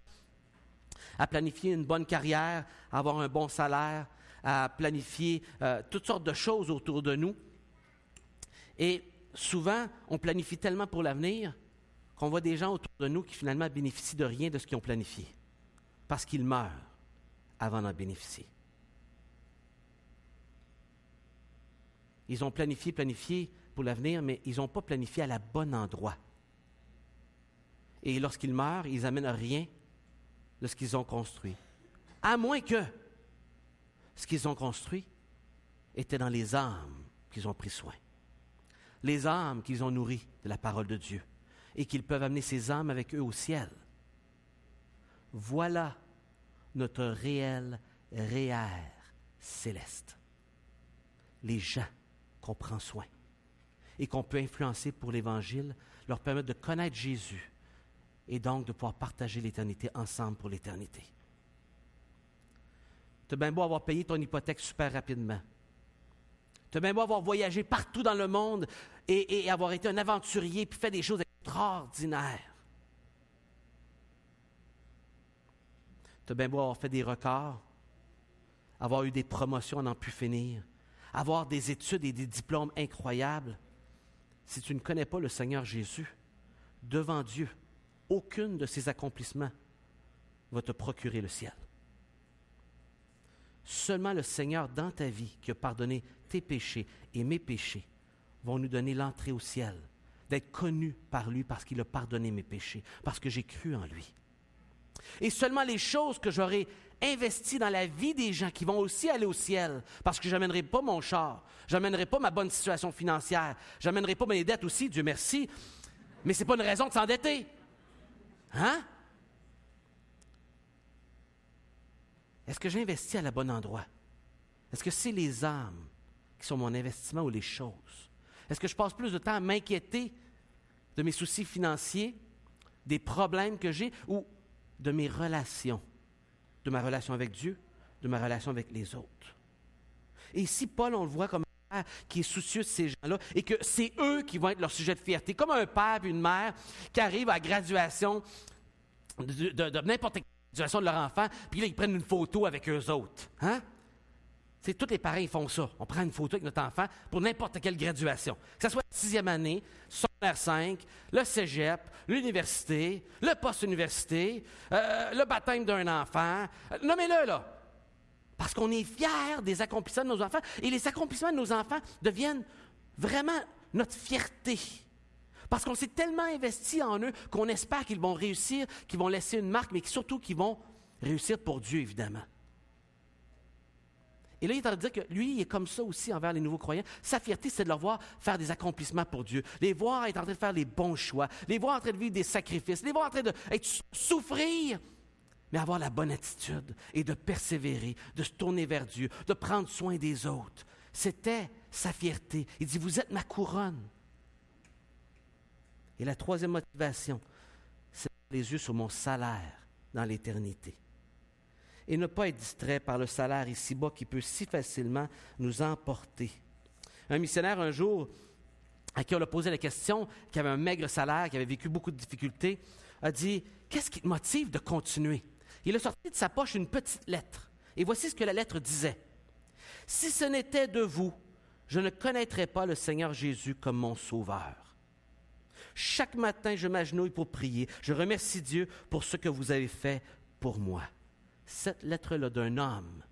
à planifier une bonne carrière, à avoir un bon salaire, à planifier toutes sortes de choses autour de nous. Et souvent, on planifie tellement pour l'avenir qu'on voit des gens autour de nous qui finalement bénéficient de rien de ce qu'ils ont planifié, parce qu'ils meurent avant d'en bénéficier. Ils ont planifié pour l'avenir, mais ils n'ont pas planifié à la bonne endroit. Et lorsqu'ils meurent, ils n'amènent rien de ce qu'ils ont construit. À moins que ce qu'ils ont construit était dans les âmes qu'ils ont pris soin. Les âmes qu'ils ont nourries de la parole de Dieu et qu'ils peuvent amener ces âmes avec eux au ciel. Voilà notre réel REER céleste. Les gens qu'on prend soin et qu'on peut influencer pour l'Évangile, leur permettre de connaître Jésus et donc de pouvoir partager l'éternité ensemble pour l'éternité. Tu as bien beau avoir payé ton hypothèque super rapidement. Tu as bien beau avoir voyagé partout dans le monde et avoir été un aventurier puis fait des choses extraordinaires. Tu as bien beau avoir fait des records, avoir eu des promotions à n'en plus finir, avoir des études et des diplômes incroyables. Si tu ne connais pas le Seigneur Jésus, devant Dieu, aucune de ces accomplissements va te procurer le ciel. Seulement le Seigneur dans ta vie qui a pardonné tes péchés et mes péchés vont nous donner l'entrée au ciel, d'être connus par lui parce qu'il a pardonné mes péchés, parce que j'ai cru en lui. Et seulement les choses que j'aurai investies dans la vie des gens qui vont aussi aller au ciel, parce que je n'amènerai pas mon char, je n'amènerai pas ma bonne situation financière, je n'amènerai pas mes dettes aussi, Dieu merci, mais ce n'est pas une raison de s'endetter. Hein? Est-ce que j'investis à la bonne endroit? Est-ce que c'est les âmes qui sont mon investissement ou les choses? Est-ce que je passe plus de temps à m'inquiéter de mes soucis financiers, des problèmes que j'ai, ou de mes relations, de ma relation avec Dieu, de ma relation avec les autres? Et ici, Paul, on le voit comme un père qui est soucieux de ces gens-là et que c'est eux qui vont être leur sujet de fierté, comme un père et une mère qui arrivent à la graduation de n'importe quelle graduation de leur enfant, puis là, ils prennent une photo avec eux autres. Hein? Tous les parents, ils font ça. On prend une photo avec notre enfant pour n'importe quelle graduation. Que ce soit la 6e année, secondaire 5, le cégep, l'université, le post-université, le baptême d'un enfant. Nommez-le, là. Parce qu'on est fiers des accomplissements de nos enfants. Et les accomplissements de nos enfants deviennent vraiment notre fierté. Parce qu'on s'est tellement investi en eux qu'on espère qu'ils vont réussir, qu'ils vont laisser une marque, mais surtout qu'ils vont réussir pour Dieu, évidemment. Et là, il est en train de dire que lui, il est comme ça aussi envers les nouveaux croyants. Sa fierté, c'est de leur voir faire des accomplissements pour Dieu, les voir être en train de faire les bons choix, les voir en train de vivre des sacrifices, les voir en train de souffrir, mais avoir la bonne attitude et de persévérer, de se tourner vers Dieu, de prendre soin des autres. C'était sa fierté. Il dit, vous êtes ma couronne. Et la troisième motivation, c'est les yeux sur mon salaire dans l'éternité. Et ne pas être distrait par le salaire ici-bas qui peut si facilement nous emporter. Un missionnaire, un jour, à qui on a posé la question, qui avait un maigre salaire, qui avait vécu beaucoup de difficultés, a dit « Qu'est-ce qui te motive de continuer? » Il a sorti de sa poche une petite lettre. Et voici ce que la lettre disait. « Si ce n'était de vous, je ne connaîtrais pas le Seigneur Jésus comme mon sauveur. Chaque matin, je m'agenouille pour prier. Je remercie Dieu pour ce que vous avez fait pour moi. » Cette lettre-là d'un homme,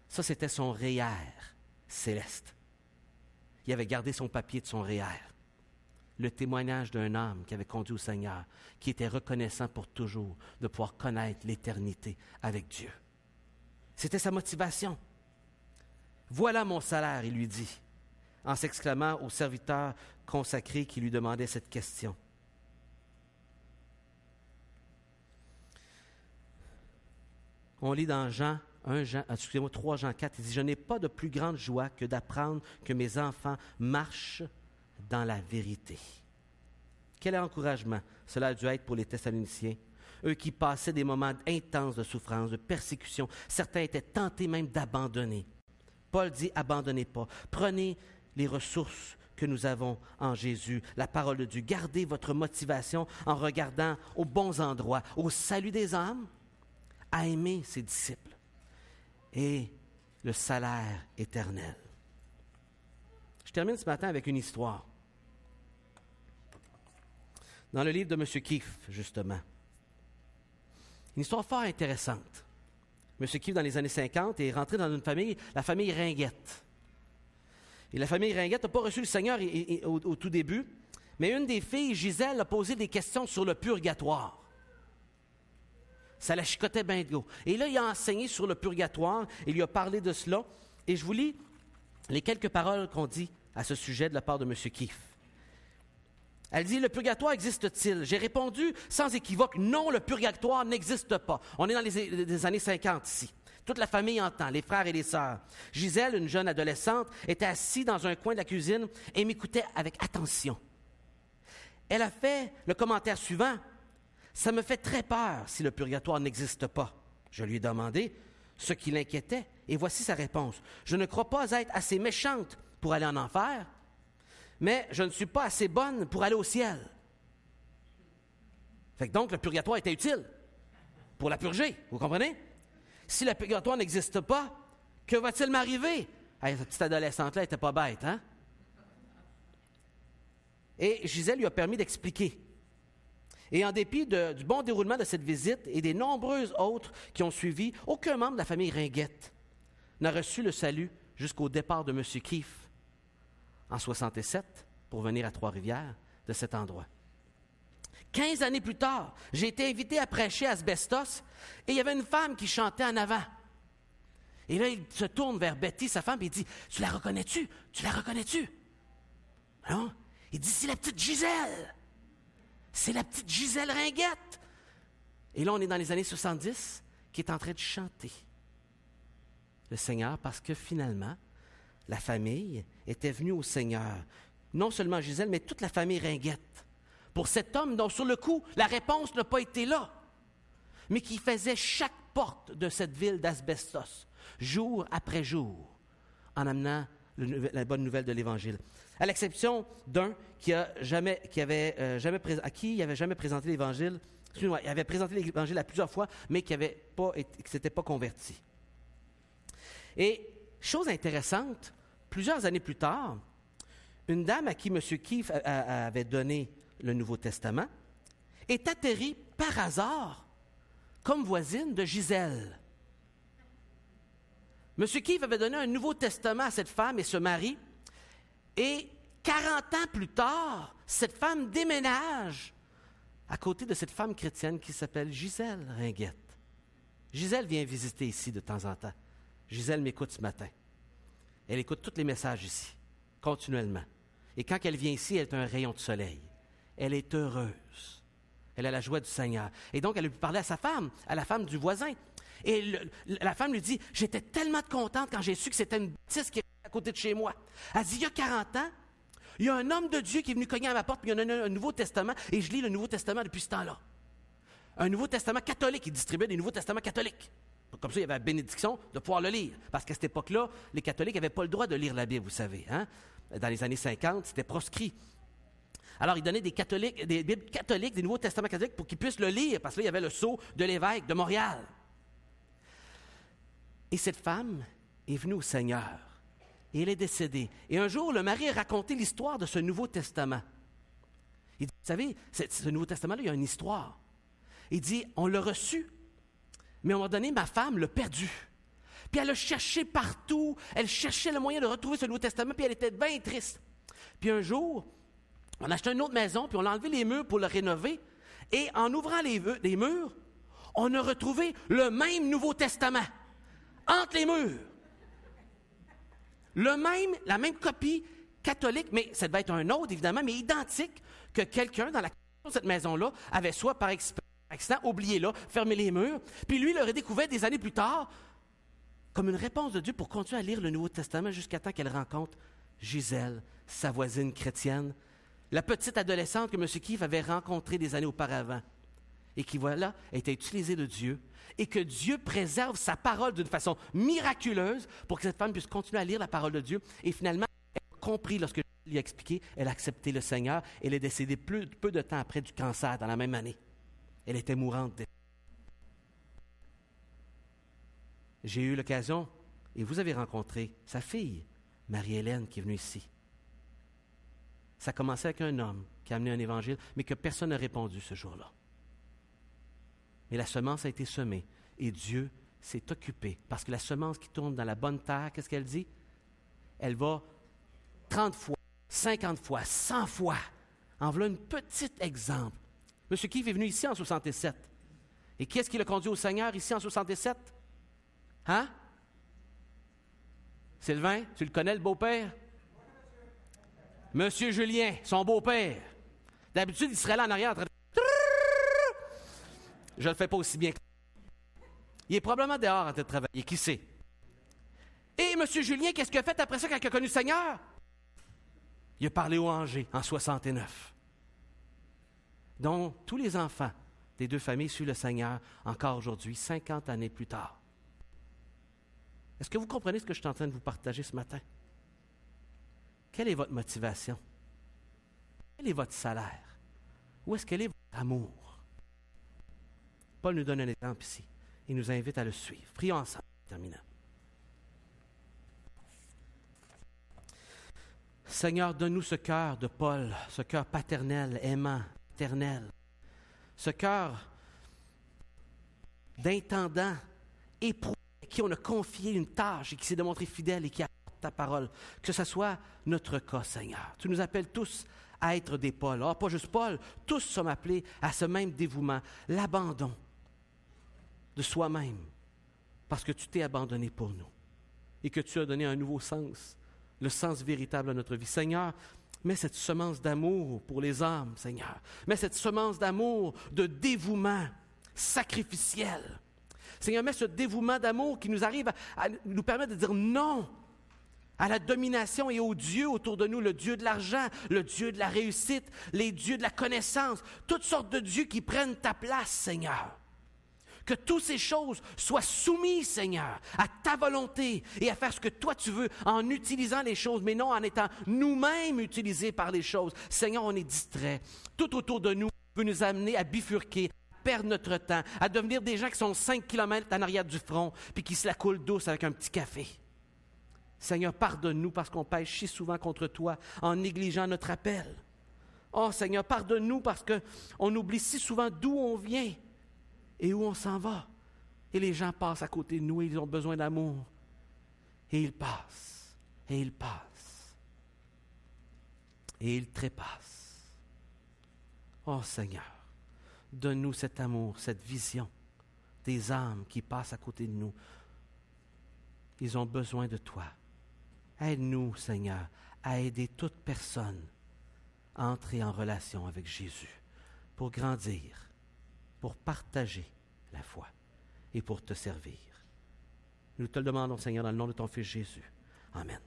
ça c'était son REER céleste. Il avait gardé son papier de son REER. Le témoignage d'un homme qui avait conduit au Seigneur, qui était reconnaissant pour toujours de pouvoir connaître l'éternité avec Dieu. C'était sa motivation. « Voilà mon salaire », il lui dit, en s'exclamant au serviteur consacré qui lui demandait cette question. On lit dans 3 Jean 4, il dit « Je n'ai pas de plus grande joie que d'apprendre que mes enfants marchent dans la vérité. » Quel encouragement cela a dû être pour les Thessaloniciens, eux qui passaient des moments intenses de souffrance, de persécution. Certains étaient tentés même d'abandonner. Paul dit « Abandonnez pas, prenez les ressources que nous avons en Jésus, la parole de Dieu. Gardez votre motivation en regardant aux bons endroits, au salut des âmes, à aimer ses disciples et le salaire éternel. » Je termine ce matin avec une histoire. Dans le livre de M. Keefe, justement. Une histoire fort intéressante. M. Keefe, dans les années 50, est rentré dans une famille, la famille Ringuette. Et la famille Ringuette n'a pas reçu le Seigneur au tout début, mais une des filles, Gisèle, a posé des questions sur le purgatoire. Ça la chicotait bien de go. Et là, il a enseigné sur le purgatoire, il lui a parlé de cela, et je vous lis les quelques paroles qu'on dit à ce sujet de la part de M. Keefe. Elle dit « Le purgatoire existe-t-il? » J'ai répondu sans équivoque « Non, le purgatoire n'existe pas. » On est dans les années 50 ici. Toute la famille entend, les frères et les sœurs. Gisèle, une jeune adolescente, était assise dans un coin de la cuisine et m'écoutait avec attention. Elle a fait le commentaire suivant. « Ça me fait très peur si le purgatoire n'existe pas. » Je lui ai demandé ce qui l'inquiétait, et voici sa réponse. « Je ne crois pas être assez méchante pour aller en enfer, mais je ne suis pas assez bonne pour aller au ciel. » Fait que donc, le purgatoire était utile pour la purger, vous comprenez? Si le purgatoire n'existe pas, que va-t-il m'arriver? Hey, cette petite adolescente-là n'était pas bête, hein? Et Gisèle lui a permis d'expliquer. Et en dépit du bon déroulement de cette visite et des nombreuses autres qui ont suivi, aucun membre de la famille Ringuette n'a reçu le salut jusqu'au départ de M. Keefe en 67 pour venir à Trois-Rivières de cet endroit. 15 années plus tard, j'ai été invité à prêcher à Asbestos et il y avait une femme qui chantait en avant. Et là, il se tourne vers Betty, sa femme, et il dit « Tu la reconnais-tu? Tu la reconnais-tu? » Non? Il dit « C'est la petite Gisèle! C'est la petite Gisèle Ringuette! » Et là, on est dans les années 70, qui est en train de chanter le Seigneur, parce que finalement, la famille était venue au Seigneur non seulement Gisèle, mais toute la famille Ringuette. Pour cet homme dont, sur le coup, la réponse n'a pas été là, mais qui faisait chaque porte de cette ville d'asbestos, jour après jour, en amenant la bonne nouvelle de l'Évangile. À l'exception d'un à qui il n'avait jamais présenté l'Évangile. Excusez-moi, il avait présenté l'Évangile à plusieurs fois, mais qui ne s'était pas converti. Et, chose intéressante, plusieurs années plus tard, une dame à qui M. Keefe avait donné le Nouveau Testament est atterrie par hasard comme voisine de Gisèle. M. Keefe avait donné un Nouveau Testament à cette femme et ce mari, et 40 ans plus tard, cette femme déménage à côté de cette femme chrétienne qui s'appelle Gisèle Ringuette. Gisèle vient visiter ici de temps en temps. Gisèle m'écoute ce matin. Elle écoute tous les messages ici, continuellement. Et quand elle vient ici, elle est un rayon de soleil. Elle est heureuse. Elle a la joie du Seigneur. Et donc, elle a pu parler à sa femme, à la femme du voisin. Et la femme lui dit, « J'étais tellement contente quand j'ai su que c'était une bâtisse qui était à côté de chez moi. » Elle dit, « Il y a 40 ans, il y a un homme de Dieu qui est venu cogner à ma porte, puis il y a un Nouveau Testament, et je lis le Nouveau Testament depuis ce temps-là. Un Nouveau Testament catholique, il distribuait des Nouveaux Testaments catholiques. Donc, comme ça, il y avait la bénédiction de pouvoir le lire. Parce qu'à cette époque-là, les catholiques n'avaient pas le droit de lire la Bible, vous savez. Hein? Dans les années 50, c'était proscrit. Alors, il donnait des Bibles catholiques, des Nouveaux Testaments catholiques pour qu'ils puissent le lire, parce que là, il y avait le sceau de l'évêque de Montréal. Et cette femme est venue au Seigneur. Et elle est décédée. Et un jour, le mari a raconté l'histoire de ce Nouveau Testament. Il dit, vous savez, ce Nouveau Testament-là, il y a une histoire. Il dit, on l'a reçu, mais à un moment donné, ma femme l'a perdu. Puis elle a cherché partout, elle cherchait le moyen de retrouver ce Nouveau Testament, puis elle était bien triste. Puis un jour, on a acheté une autre maison, puis on a enlevé les murs pour le rénover, et en ouvrant les murs, on a retrouvé le même Nouveau Testament, entre les murs. La même copie catholique, mais ça devait être un autre, évidemment, mais identique, que quelqu'un dans la construction de cette maison-là avait soit par accident oublié là, fermé les murs, puis lui, il l'aurait découvert des années plus tard, comme une réponse de Dieu pour continuer à lire le Nouveau Testament jusqu'à temps qu'elle rencontre Gisèle, sa voisine chrétienne, la petite adolescente que M. Keefe avait rencontrée des années auparavant, et qui, voilà, était utilisée de Dieu, et que Dieu préserve sa parole d'une façon miraculeuse pour que cette femme puisse continuer à lire la parole de Dieu. Et finalement, elle a compris lorsque je lui ai expliqué, elle a accepté le Seigneur, et elle est décédée peu de temps après du cancer, dans la même année. Elle était mourante. J'ai eu l'occasion, et vous avez rencontré sa fille, Marie-Hélène, qui est venue ici. Ça a commencé avec un homme qui a amené un évangile, mais que personne n'a répondu ce jour-là. Mais la semence a été semée, et Dieu s'est occupé. Parce que la semence qui tourne dans la bonne terre, qu'est-ce qu'elle dit? Elle va 30 fois, 50 fois, 100 fois. En voilà un petit exemple. M. Keefe est venu ici en 67. Et qui est-ce qui l'a conduit au Seigneur ici en 67? Hein? Sylvain, tu le connais, le beau-père? Monsieur Julien, son beau-père. D'habitude, il serait là en arrière en train de... Je ne le fais pas aussi bien que... Il est probablement dehors en train de travailler, qui sait? Et M. Julien, qu'est-ce qu'il a fait après ça quand il a connu le Seigneur? Il a parlé au Angers en 69. Donc, tous les enfants des deux familles suivent le Seigneur encore aujourd'hui, 50 années plus tard. Est-ce que vous comprenez ce que je suis en train de vous partager ce matin? Quelle est votre motivation? Quel est votre salaire? Où est-ce qu'elle est votre amour? Paul nous donne un exemple ici. Il nous invite à le suivre. Prions ensemble, terminant. Seigneur, donne-nous ce cœur de Paul, ce cœur paternel, aimant, éternel, ce cœur d'intendant, éprouvé, à qui on a confié une tâche et qui s'est démontré fidèle et qui apporte ta parole. Que ce soit notre cas, Seigneur. Tu nous appelles tous à être des Paul. Ah, pas juste Paul, tous sommes appelés à ce même dévouement, l'abandon de soi-même, parce que tu t'es abandonné pour nous et que tu as donné un nouveau sens, le sens véritable à notre vie. Seigneur, mets cette semence d'amour pour les âmes, Seigneur. Mets cette semence d'amour, de dévouement sacrificiel. Seigneur, mets ce dévouement d'amour qui nous arrive à nous permettre de dire non à la domination et aux dieux autour de nous, le Dieu de l'argent, le Dieu de la réussite, les dieux de la connaissance, toutes sortes de dieux qui prennent ta place, Seigneur. Que toutes ces choses soient soumises, Seigneur, à ta volonté et à faire ce que toi tu veux en utilisant les choses, mais non en étant nous-mêmes utilisés par les choses. Seigneur, on est distrait. Tout autour de nous veut nous amener à bifurquer, à perdre notre temps, à devenir des gens qui sont 5 kilomètres en arrière du front puis qui se la coulent douce avec un petit café. Seigneur, pardonne-nous parce qu'on pêche si souvent contre toi en négligeant notre appel. Oh Seigneur, pardonne-nous parce qu'on oublie si souvent d'où on vient et où on s'en va. Et les gens passent à côté de nous et ils ont besoin d'amour. Et ils passent, et ils passent, et ils trépassent. Oh Seigneur, donne-nous cet amour, cette vision des âmes qui passent à côté de nous. Ils ont besoin de toi. Aide-nous, Seigneur, à aider toute personne à entrer en relation avec Jésus pour grandir, pour partager la foi et pour te servir. Nous te le demandons, Seigneur, dans le nom de ton Fils Jésus. Amen.